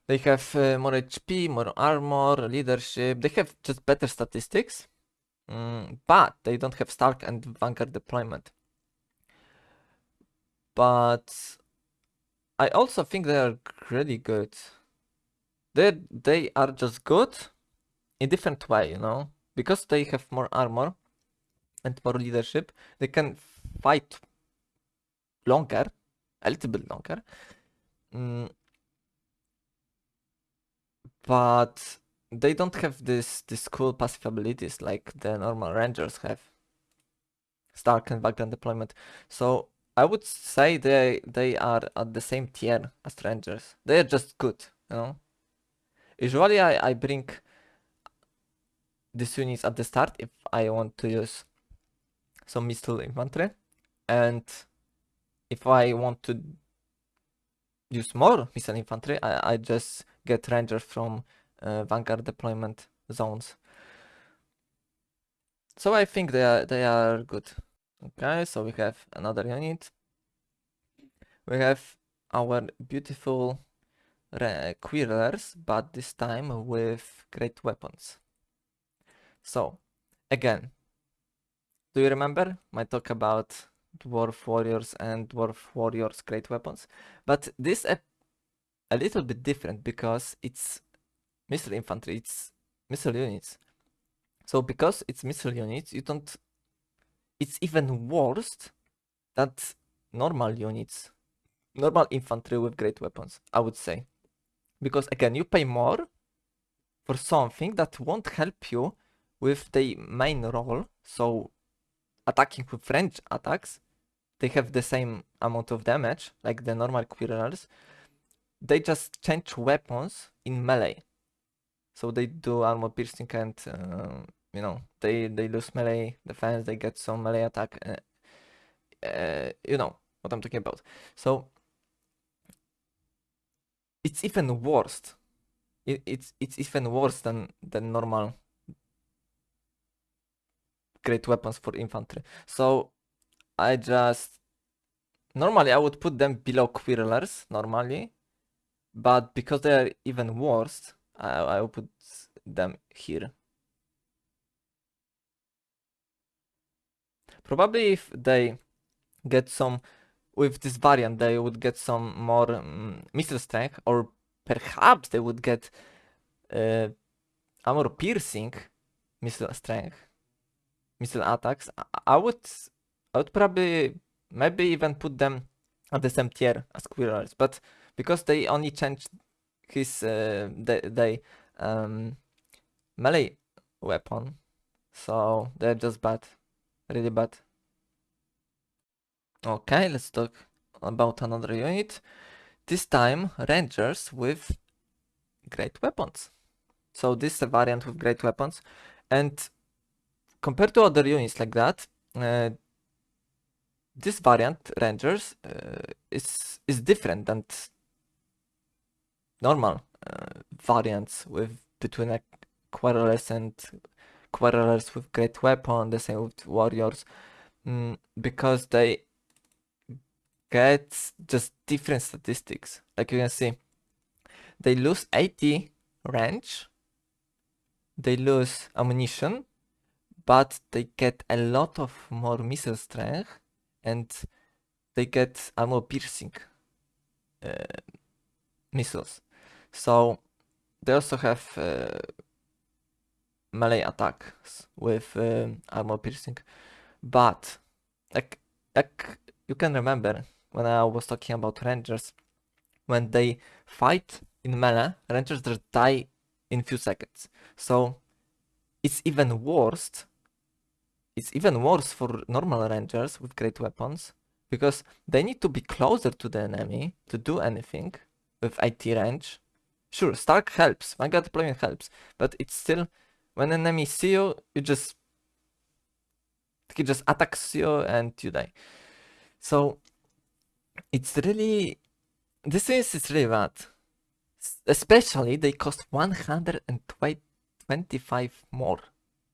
have more HP, more armor, leadership. They have just better statistics, but they don't have Stark and Vanguard deployment. But I also think they are really good. They are just good in different way, you know, because they have more armor and more leadership. They can fight longer, a little bit longer. But they don't have this cool passive abilities like the normal Rangers have. Stark and Vagrant deployment. So I would say they are at the same tier as Rangers. They are just good, you know. Usually I bring these units at the start if I want to use some Missile Infantry. And if I want to use more Missile Infantry, I just get Rangers from Vanguard deployment zones. So I think they are good. Okay, so we have another unit. We have our beautiful Quirrellers, but this time with great weapons. So, again, do you remember my talk about Dwarf Warriors and Dwarf Warriors great weapons? But this a little bit different because it's missile infantry, it's missile units. So because it's missile units, you don't. It's even worse than normal units, normal infantry with great weapons, I would say. Because again, you pay more for something that won't help you with the main role. So attacking with range attacks, they have the same amount of damage like the normal Quirrellers. They just change weapons in melee. So they do armor piercing and you know, they lose melee defense, they get some melee attack. You know what I'm talking about. So it's even worse. It's even worse than normal great weapons for infantry. So I just normally I would put them below Quirrellers normally, but because they are even worse, I will put them here. Probably if they get some with this variant, they would get some more missile strength, or perhaps they would get armor piercing missile strength, missile attacks. I would probably maybe even put them at the same tier as Quirrellers, but because they only changed his melee weapon, so they're just bad, really bad. Okay, let's talk about another unit. This time, Rangers with great weapons. So this is a variant with great weapons, and compared to other units like that, this variant Rangers is different than normal variants with between like Quirrellers and Quirrellers with great weapon. The same with Warriors, because they get just different statistics. Like you can see, they lose 80 range, they lose ammunition, but they get a lot of more missile strength, and they get armor piercing missiles. So they also have melee attacks with armor piercing. But like you can remember when I was talking about Rangers, when they fight in melee, Rangers just die in few seconds. So it's even worse. It's even worse for normal rangers with great weapons because they need to be closer to the enemy to do anything with IT range. Sure, Stark helps, Mega deployment helps, but it's still when enemy see you, he just attacks you and you die. So it's really this is really bad. Especially they cost 125 more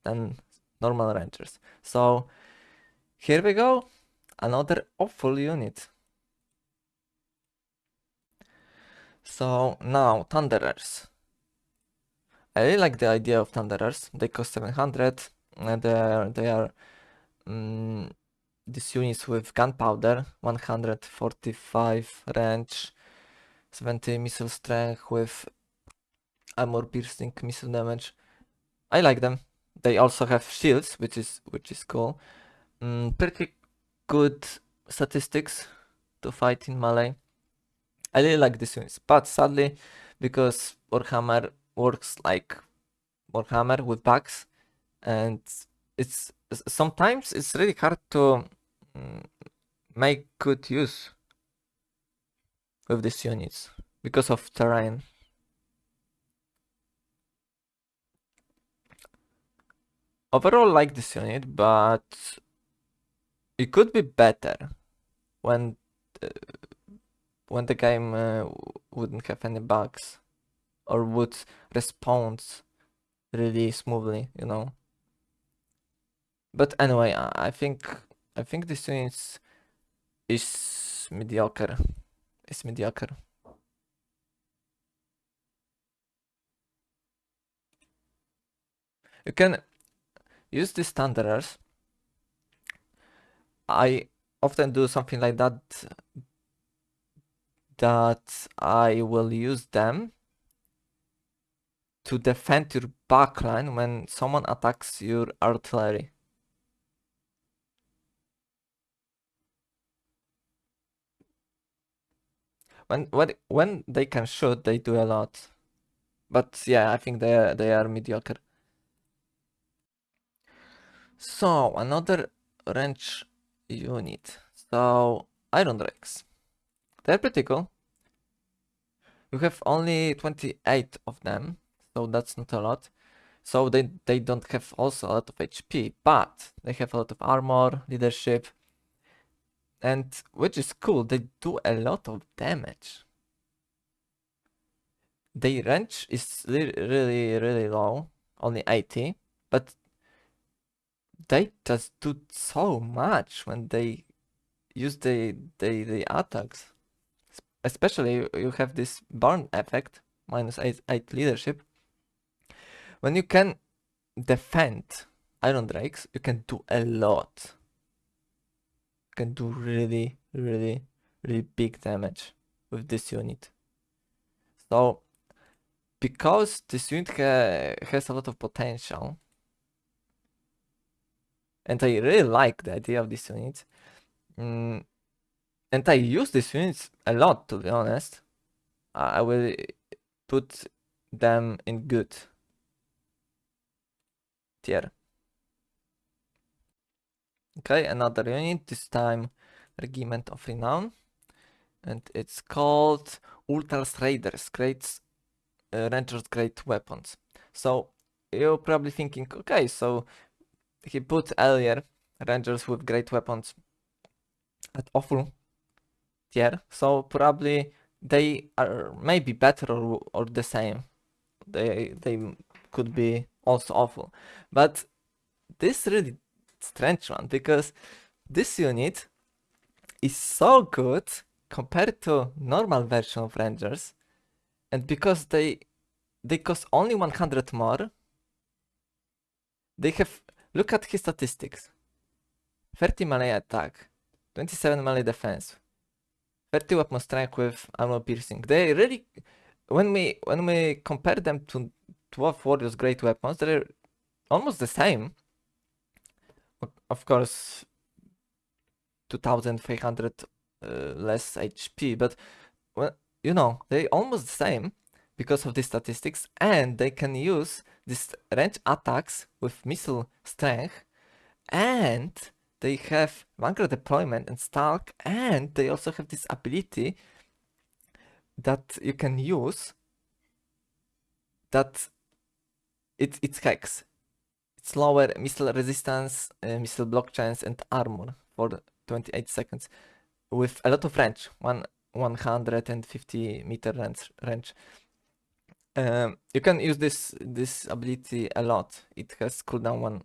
than normal rangers. So here we go, another awful unit. So now Thunderers. I really like the idea of Thunderers. They cost 700 and they are these units with gunpowder, 145 range, 70 missile strength with armor piercing missile damage. I like them. They also have shields, which is cool. Pretty good statistics to fight in melee. I really like these units, but sadly, because Warhammer works like Warhammer with bugs, and it's sometimes it's really hard to make good use with these units because of terrain. Overall, like this unit, but it could be better when the game wouldn't have any bugs or would respond really smoothly, you know. But anyway, I think this unit is mediocre. It's mediocre. You can use these thunderers. I often do something like that. That I will use them to defend your backline when someone attacks your artillery. When they can shoot, they do a lot. But yeah, I think they are mediocre. So another range unit. So Iron Drakes. They're pretty cool. You have only 28 of them, so that's not a lot. So they don't have also a lot of HP, but they have a lot of armor, leadership, and which is cool, they do a lot of damage. Their range is really low, only 80, but they just do so much when they use the attacks. Especially you have this burn effect, minus 8 leadership. When you can defend Iron Drakes, you can do a lot. You can do really big damage with this unit. So because this unit has a lot of potential, and I really like the idea of this unit, and I use these units a lot, to be honest, I will put them in good tier. Okay, another unit, this time Regiment of Renown, and it's called Ultras Raiders, great Rangers, great weapons. So you're probably thinking, okay, so he put earlier Rangers with great weapons at awful tier, so probably they are maybe better or the same. They could be also awful, but this really strange one because this unit is so good compared to normal version of Rangers, and because they cost only 100 more, they have, look at his statistics: 30 melee attack, 27 melee defense, 30 weapon strength with armor piercing. They really, when we compare them to Dwarf Warriors great weapons, they're almost the same. Of course, 2500 less HP, but well, you know, they almost the same. because of these statistics, and they can use these range attacks with missile strength, and they have vanguard deployment and stalk, and they also have this ability that you can use that it's hex. It's lower missile resistance, missile block chance, and armor for 28 seconds with a lot of range, 150-meter range. You can use this ability a lot. It has cooldown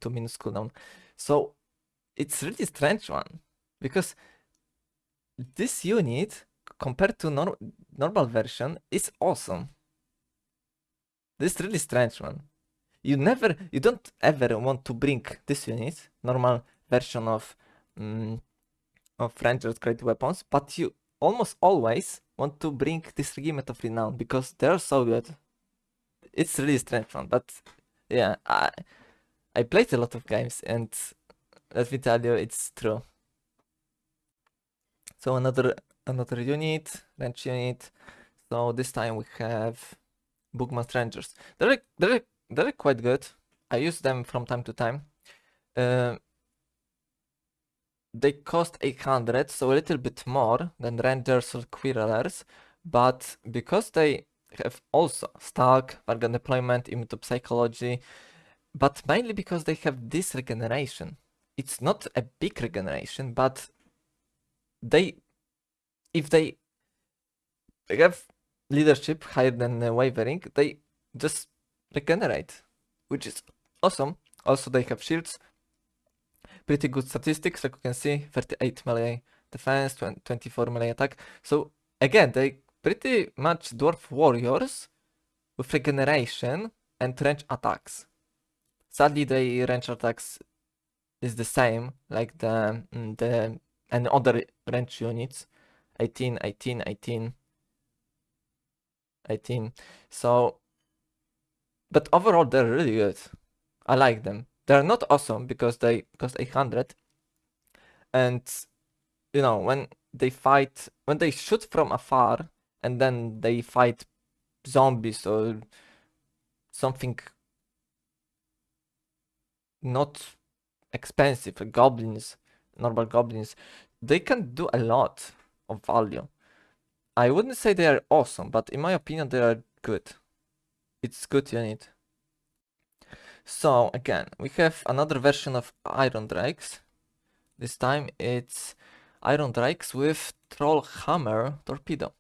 2 minutes cooldown. So it's really strange one because this unit compared to normal version is awesome. This really strange one. You don't ever want to bring this unit, normal version of Rangers Great Weapons, but you almost always want to bring this Regiment of Renown because they're so good. It's really strange one, but yeah, I played a lot of games and let me tell you, it's true. So another unit, range unit. So this time we have Boogman Rangers. They're quite good. I use them from time to time. They cost 800, so a little bit more than Rangers or Quirrellers, but because they have also Stalk, Vargan Deployment, Immune to Psychology, but mainly because they have this regeneration. It's not a big regeneration, but if they have leadership higher than Wavering, they just regenerate, which is awesome. Also, they have shields. Pretty good statistics, like you can see, 38 melee defense, 24 melee attack. So again, they pretty much dwarf warriors with regeneration and range attacks. Sadly, the range attacks is the same like the and other range units, 18, 18, 18, 18. So, but overall, they're really good. I like them. They're not awesome because they cost 800. And, you know, when they shoot from afar and then they fight zombies or something not expensive, like goblins, normal goblins, they can do a lot of value. I wouldn't say they are awesome, but in my opinion, they are good. It's good unit. So again, we have another version of Iron Drakes. This time it's Iron Drakes with Troll Hammer Torpedo.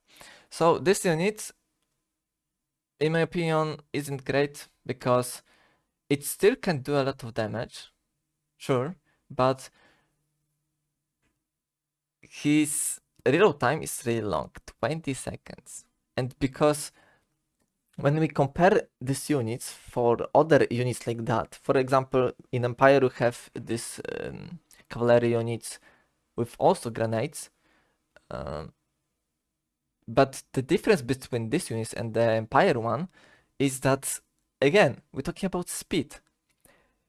So this unit, in my opinion, isn't great because it still can do a lot of damage, sure, but his reload time is really long, 20 seconds. And because when we compare these units for other units like that, for example, in Empire we have this cavalry units with also grenades, but the difference between these units and the Empire one is that, again, we're talking about speed.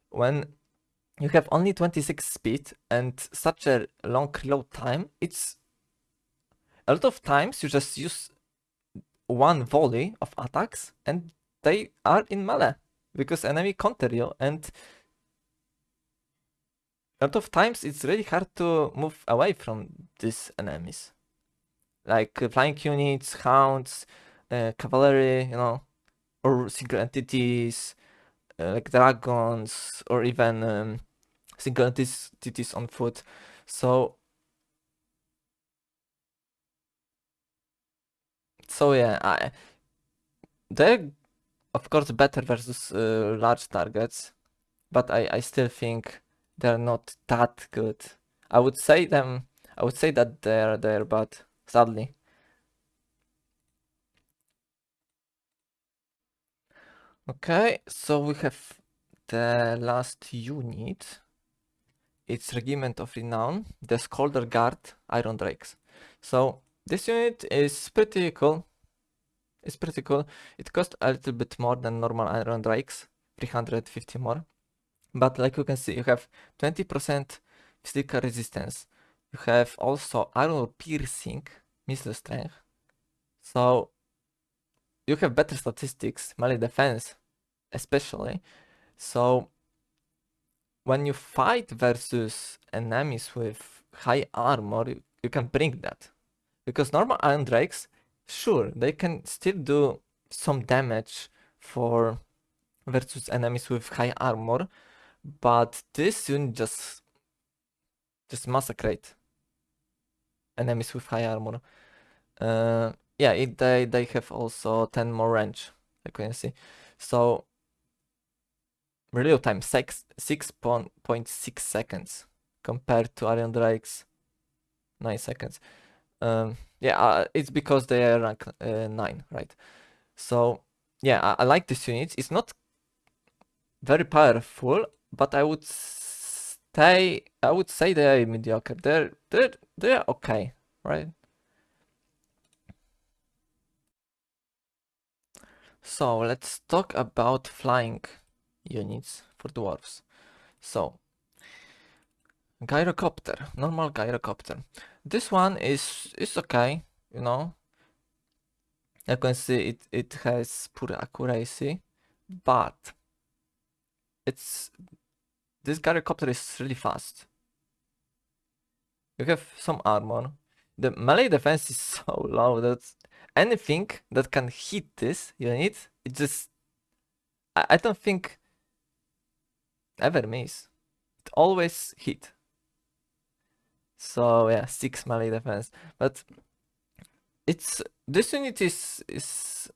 When you have only 26 speed and such a long reload time, it's a lot of times you just use one volley of attacks and they are in melee because enemy counter you, and a lot of times it's really hard to move away from these enemies. Like flying units, hounds, cavalry, you know, or single entities, like dragons, or even single entities on foot. So yeah, they're of course better versus large targets, but I still think they're not that good. I would say that they're bad, sadly. Okay, so we have the last unit. It's Regiment of Renown, the Scolder Guard Iron Drakes. So this unit is pretty cool. It's pretty cool. It costs a little bit more than normal Iron Drakes, 350 more. But like you can see, you have 20% physical resistance. You have also armor piercing, missile strength. So you have better statistics, melee defense especially. So when you fight versus enemies with high armor, you can bring that. Because normal Iron Drakes, sure, they can still do some damage for versus enemies with high armor, but this unit just massacrate enemies with high armor. Yeah, they have also 10 more range, like you can see. So reload time 6.6 seconds compared to Iron Drakes 9 seconds. Yeah, it's because they are rank 9, right? So yeah, I like this unit. It's not very powerful, but I would say they are mediocre. They're okay, right? So let's talk about flying units for dwarfs. So gyrocopter, normal gyrocopter. This one is okay, you know. You can see it has poor accuracy, but this gyrocopter is really fast. You have some armor. The melee defense is so low that anything that can hit this unit, it just I don't think ever miss. It always hit. So yeah, 6 melee defense. But this unit is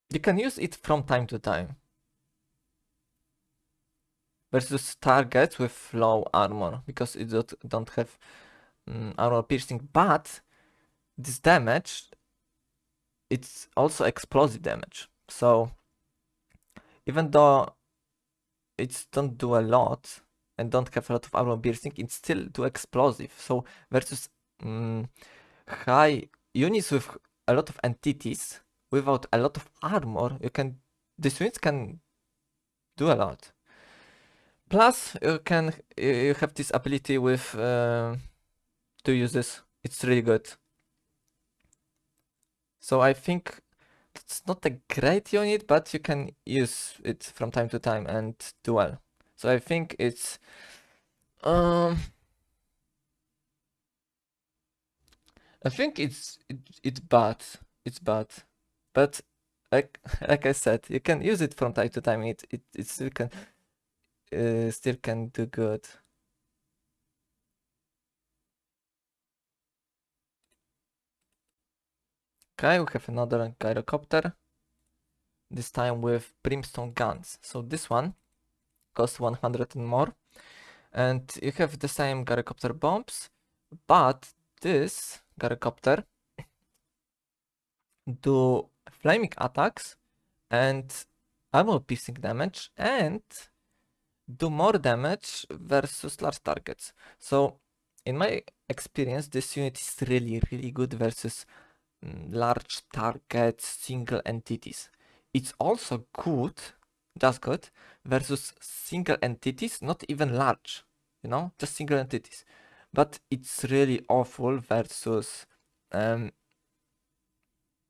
you can use it from time to time versus targets with low armor because it don't have armor piercing, but this damage it's also explosive damage. So even though it don't do a lot and don't have a lot of armor piercing, it still do explosive. So versus high units with a lot of entities without a lot of armor, these units can do a lot. Plus, you have this ability with to use this. It's really good. So I think it's not a great unit, but you can use it from time to time and do well. So I think it's I think it's bad. It's bad, but like like I said, you can use it from time to time. It still can do good. Okay, we have another gyrocopter. This time with brimstone guns. So this one costs 100 and more, and you have the same gyrocopter bombs, but this gyrocopter do flaming attacks and armor piercing damage and do more damage versus large targets. So in my experience, this unit is really good versus large targets, single entities. It's also good, just good, versus single entities, not even large, you know, just single entities. But it's really awful versus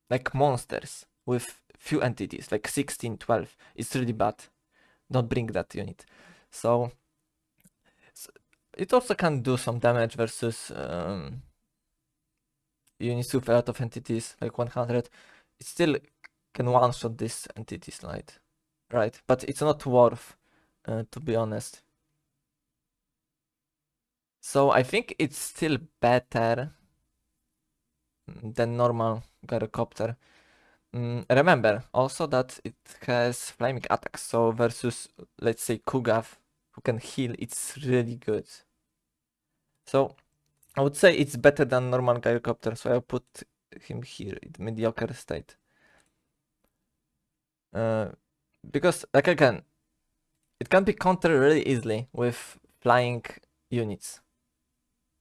like monsters with few entities, like 16, 12. It's really bad. Don't bring that unit. So it also can do some damage versus units with a lot of entities, like 100. It still can one-shot these entities, right? But it's not worth, to be honest. So I think it's still better than normal gyrocopter. Remember also that it has flaming attacks, so versus, let's say, Kugav, who can heal, it's really good. So I would say it's better than normal gyrocopter, so I'll put him here in mediocre state. Because, like again, it can be countered really easily with flying units.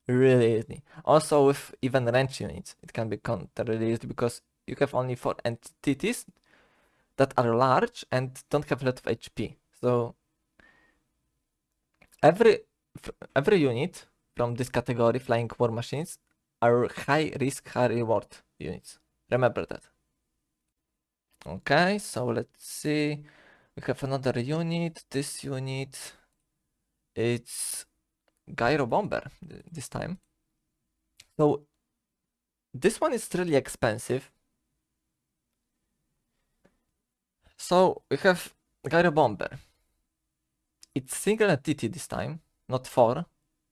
Really easily. Also with even range units, it can be countered really easily because you have only 4 entities that are large and don't have a lot of HP. So every unit from this category, flying war machines, are high risk, high reward units. Remember that. Okay, so let's see. We have another unit. This unit, it's gyro bomber this time. So this one is really expensive. So we have gyro bomber. It's single entity this time, not 4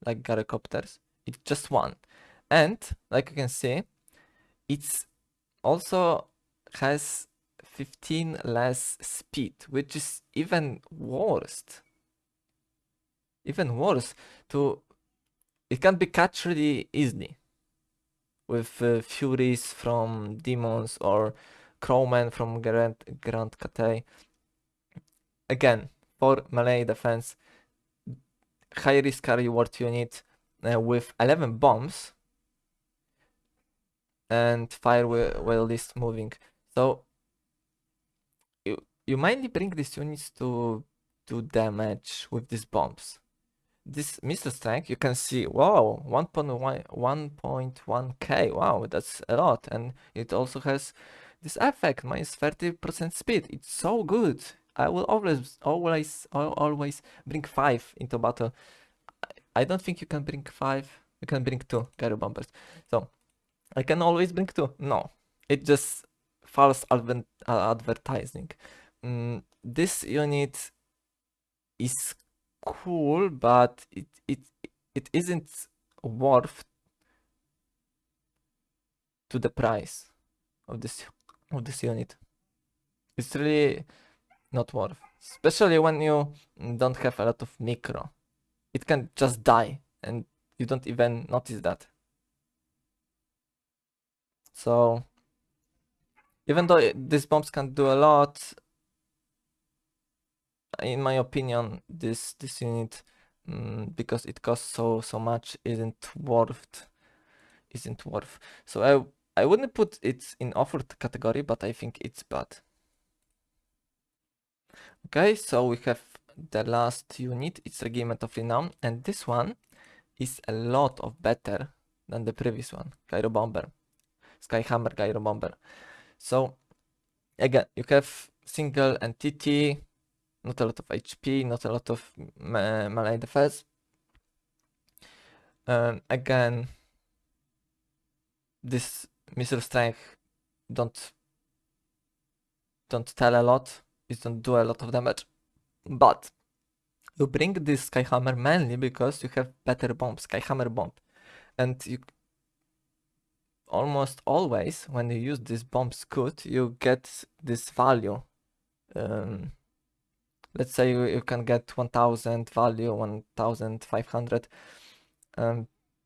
like gyrocopters. It's just 1. And like you can see, it's also has 15 less speed, which is even worse. Even worse. It can be catched really easily with Furies from Demons or Crowmen from Grand Kate. Again, for melee defense, high risk high reward unit with 11 bombs and fire while least moving. So you mainly bring these units to do damage with these bombs. This Missile Strength, you can see, wow, 1.1k, wow, that's a lot. And it also has this effect, minus 30% speed. It's so good. I will always bring 5 into battle. I don't think you can bring 5. You can bring 2 gyro bombers. So I can always bring 2. No, it just false advertising. This unit is cool, but it isn't worth to the price of this unit. It's really not worth, especially when you don't have a lot of micro. It can just die, and you don't even notice that. So even though these bombs can do a lot, in my opinion, this unit, because it costs so much, isn't worth. So I wouldn't put it in offered category, but I think it's bad. Okay, so we have the last unit. It's Regiment of Renown, and this one is a lot of better than the previous one, Gyro Bomber, Skyhammer Gyro Bomber. So again, you have single entity, not a lot of HP, not a lot of melee defense. Again, this missile strength don't tell a lot. It don't do a lot of damage, but you bring this Skyhammer mainly because you have better bombs, Skyhammer bomb, and you almost always when you use this bombs good, you get this value. Let's say you can get 1000 value, 1500.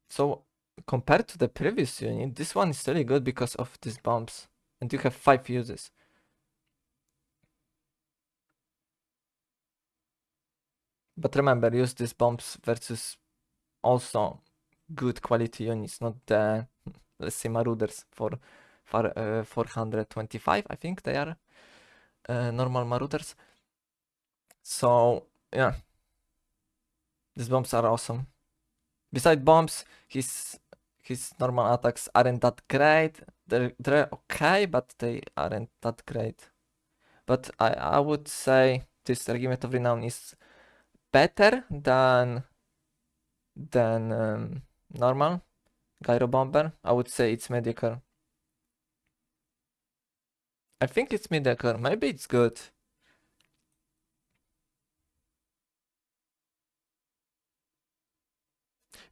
So compared to the previous unit, this one is really good because of these bombs, and you have 5 uses. But remember, use these bombs versus also good quality units, not the, let's say, Marauders for 425, I think they are normal Marauders. So yeah, these bombs are awesome. Beside bombs, his normal attacks aren't that great. They're okay, but they aren't that great. But I would say this Regiment of Renown is better than normal Gyro Bomber. I would say it's mediocre. I think it's mediocre. Maybe it's good.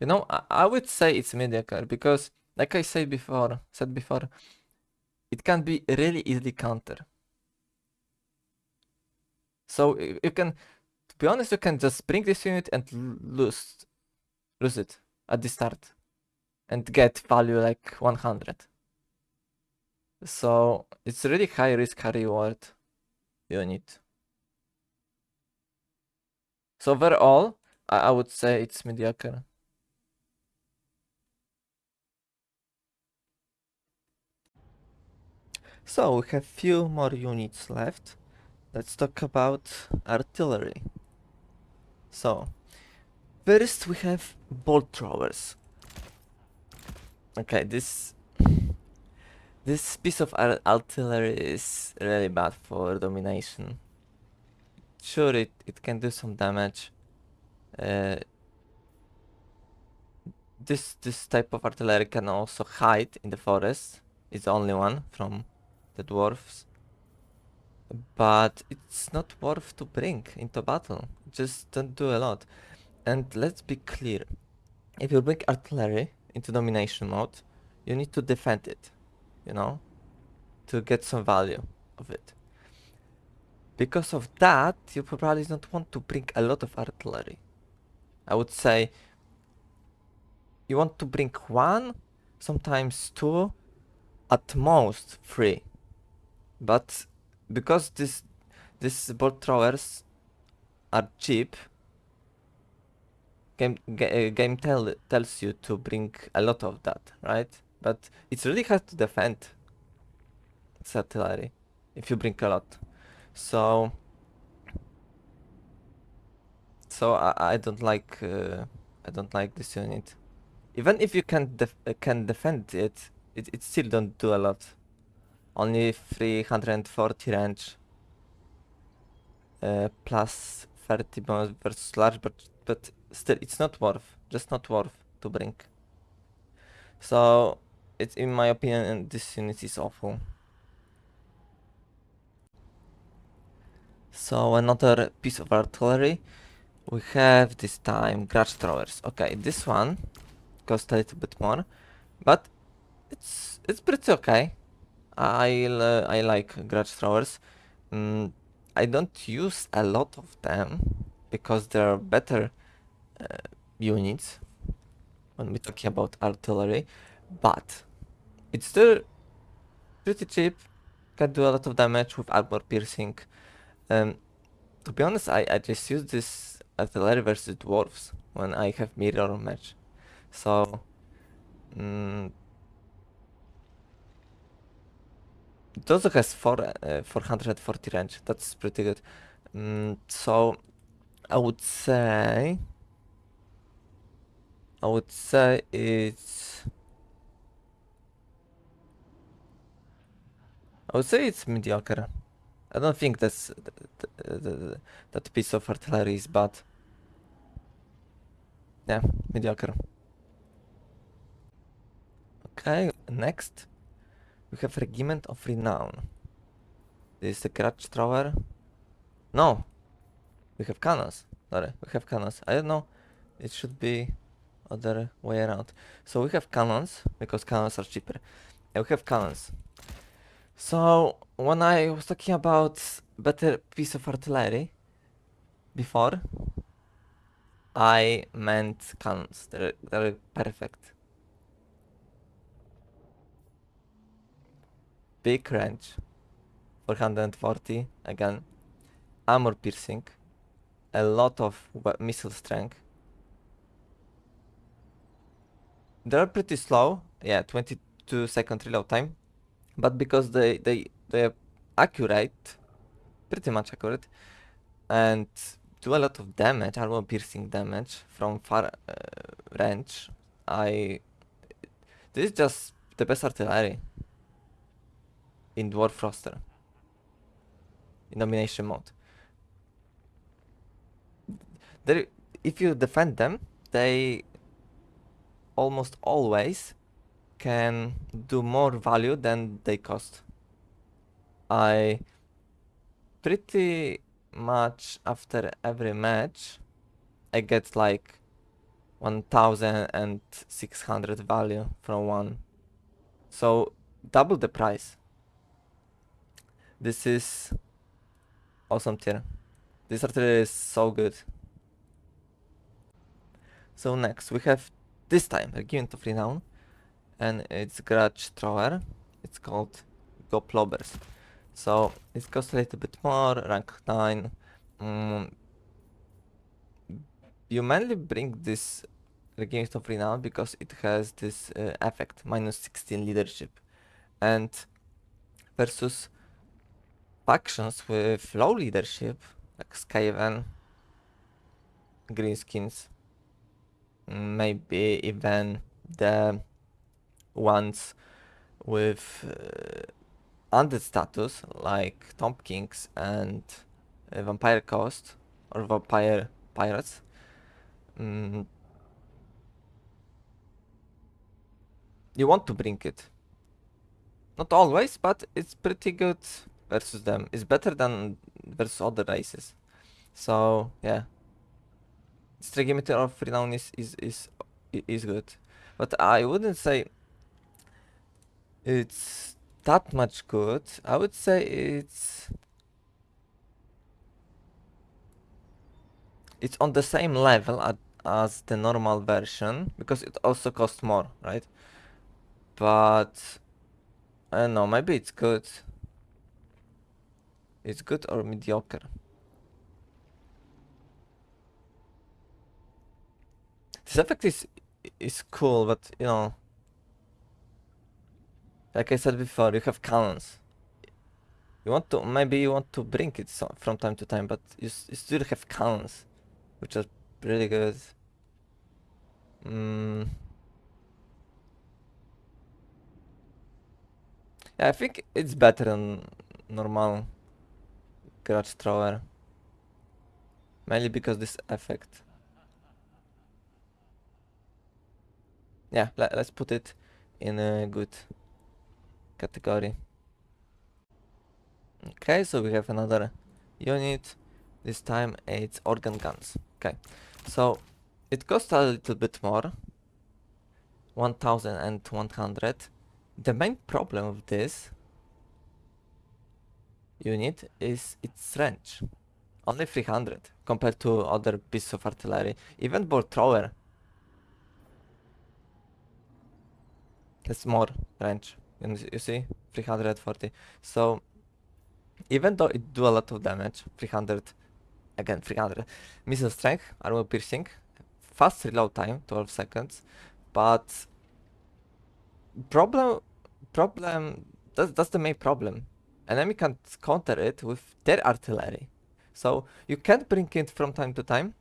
You know, I would say it's mediocre because, like I said before, it can be really easily counter. So you can, to be honest, you can just bring this unit and lose it at the start and get value like 100. So it's really high risk, high reward unit. So overall, I would say it's mediocre. So we have few more units left. Let's talk about artillery. So first we have bolt throwers. Okay, This piece of artillery is really bad for domination. Sure, it can do some damage. Uh, this type of artillery can also hide in the forest. It's the only one from the dwarfs. But it's not worth to bring into battle. Just don't do a lot. And let's be clear. If you bring artillery into domination mode, you need to defend it, you know, to get some value of it. Because of that, you probably don't want to bring a lot of artillery. I would say you want to bring one, sometimes two, at most three. But because these bolt throwers are cheap, game tells you to bring a lot of that, right? But it's really hard to defend this artillery if you bring a lot. So I don't like this unit. Even if you can defend it, it still don't do a lot. Only 340 range, plus 30 bonus versus large, but still it's not worth, just not worth to bring. So it's, in my opinion, this unit is awful. So another piece of artillery. We have this time grudge throwers. Okay, this one costs a little bit more, but it's pretty okay. I like grudge throwers. Mm, I don't use a lot of them because they're better units when we're talking about artillery, but it's still pretty cheap. Can do a lot of damage with armor piercing. Um, to be honest, I just use this artillery versus dwarfs when I have mirror match. So, mm, it also has 440 range. That's pretty good. So I would say it's mediocre. I don't think that piece of artillery is bad. Yeah, mediocre. Okay, next we have Regiment of Renown. This is the grudge thrower. No, we have cannons. Sorry, we have cannons. I don't know. It should be other way around. So we have cannons because cannons are cheaper. And we have cannons. So when I was talking about better piece of artillery before, I meant cannons. They're perfect. Big range, 440 again. Armor piercing, a lot of missile strength. They're pretty slow. Yeah, 22-second reload time. But because they are accurate, pretty much accurate, and do a lot of damage, armor piercing damage from far range. This is just the best artillery in Dwarf roster in domination mode. There, if you defend them, they almost always can do more value than they cost. I pretty much after every match I get like 1600 value from one. So double the price. This is awesome tier. This artillery is so good. So next we have this time Regiment of Renown, and it's grudge thrower. It's called Goplobbers. So it costs a little bit more, rank 9. You mainly bring this Regiment of Renown because it has this effect, -16 leadership. And versus factions with low leadership, like Skaven, Greenskins, maybe even the ones with undead status like Tomb Kings and Vampire Coast or Vampire Pirates. Mm, you want to bring it. Not always, but it's pretty good versus them. It's better than versus other races. So yeah, Stregimeter of Renown is good, but I wouldn't say it's that much good. I would say it's on the same level as the normal version because it also costs more, right? But I don't know, maybe it's good. It's good or mediocre. This effect is cool, but you know, like I said before, you have cannons. You want to maybe you want to bring it from time to time, but you still have cannons, which are really good. Mm. Yeah, I think it's better than normal Grudge Thrower, mainly because this effect. Yeah, let's put it in a good category. Okay, so we have another unit. This time it's organ guns. Okay, so it costs a little bit more, 1100. The main problem of this unit is its range. Only 300 compared to other pieces of artillery. Even bolt thrower has more range. You see, 340. So even though it do a lot of damage, 300, again 300. Missile strength, armor piercing, fast reload time, 12 seconds. But problem, that's the main problem. Enemy can counter it with their artillery. So you can bring it from time to time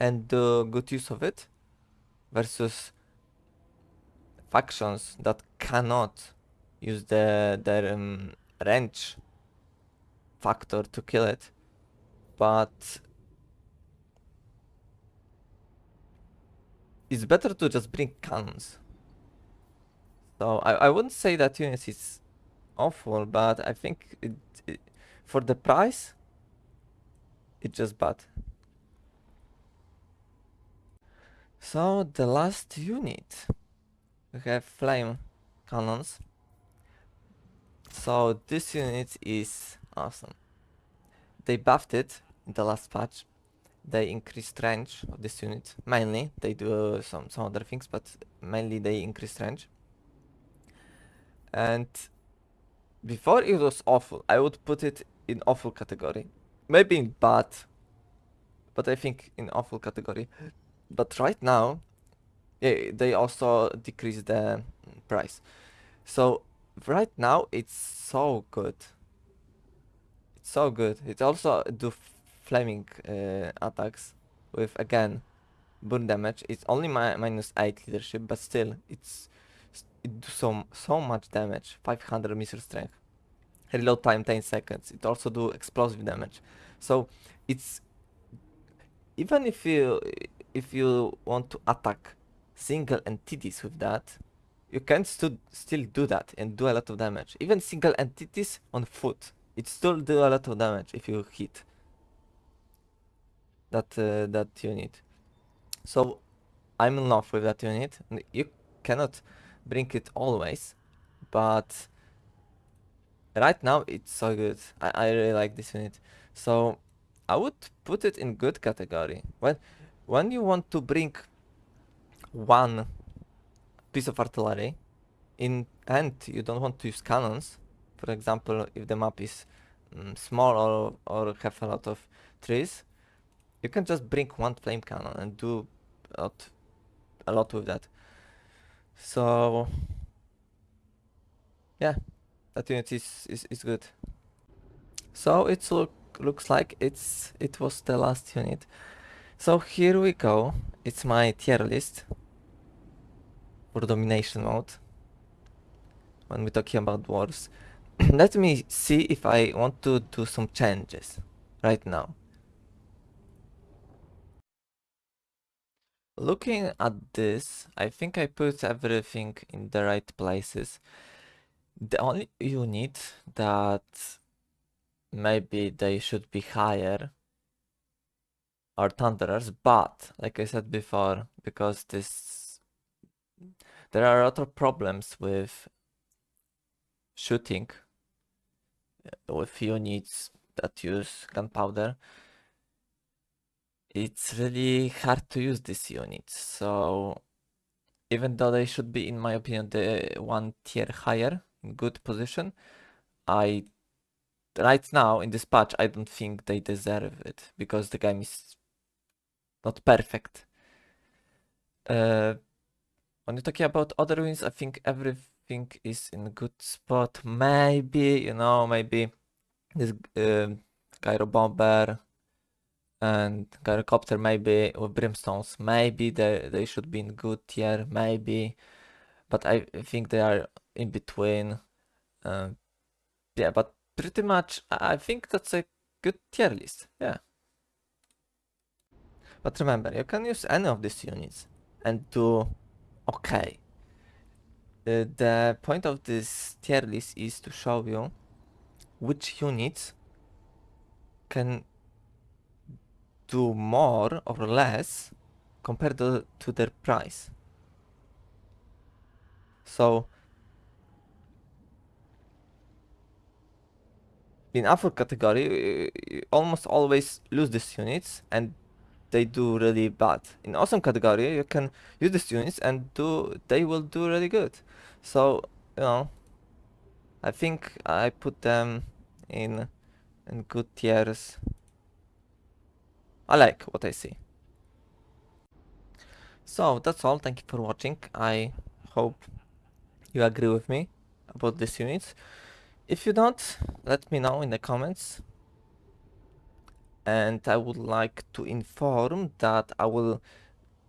and do good use of it versus factions that cannot use their range factor to kill it, but it's better to just bring cannons. So I wouldn't say that unit is awful, but I think it for the price, it's just bad. So the last unit, we have flame cannons. So this unit is awesome. They buffed it in the last patch. They increased range of this unit. Mainly, they do some other things, but mainly they increased range. And before it was awful. I would put it in awful category. Maybe in bad, but I think in awful category. But right now, they also decreased the price. So right now it's so good. It's so good. It also do flaming attacks with again burn damage. It's only -8 leadership, but still it do so much damage. 500 missile strength. Reload time 10 seconds. It also do explosive damage. So it's even if you want to attack single entities with that, you can still do that and do a lot of damage. Even single entities on foot, it still do a lot of damage if you hit that unit. So I'm in love with that unit. You cannot bring it always, but right now it's so good. I really like this unit. So I would put it in good category. When you want to bring one piece of artillery and you don't want to use cannons, for example, if the map is small or have a lot of trees, you can just bring one flame cannon and do a lot with that. So yeah, that unit is good. So looks like it was the last unit. So here we go. It's my tier list for domination mode. when we're talking about dwarves. Let me see if I want to do some changes right now. Looking at this, I think I put everything in the right places. The only unit that maybe they should be higher are Thunderers, but like I said before, because there are a lot of problems with shooting with units that use gunpowder. It's really hard to use these units, so even though they should be, in my opinion, the one tier higher, in good position, right now in this patch I don't think they deserve it because the game is not perfect. When you're talking about other wins, I think everything is in a good spot. Maybe, maybe this gyro bomber and gyrocopter, maybe with brimstones, maybe they should be in good tier, maybe, but I think they are in between. Yeah, but pretty much I think that's a good tier list. Yeah. But remember, you can use any of these units and do okay. The point of this tier list is to show you which units can do more or less compared to their price. So in upper category, you almost always lose these units and they do really bad. In awesome category, you can use these units and they will do really good. So, I think I put them in good tiers. I like what I see. So that's all. Thank you for watching. I hope you agree with me about these units. If you don't, let me know in the comments. And I would like to inform that I will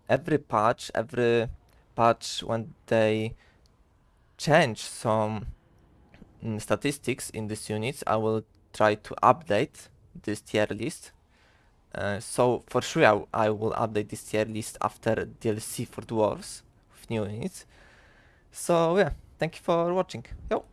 every patch when they change some statistics in these units, I will try to update this tier list. So for sure I will update this tier list after DLC for dwarves with new units. So yeah, thank you for watching. Yo!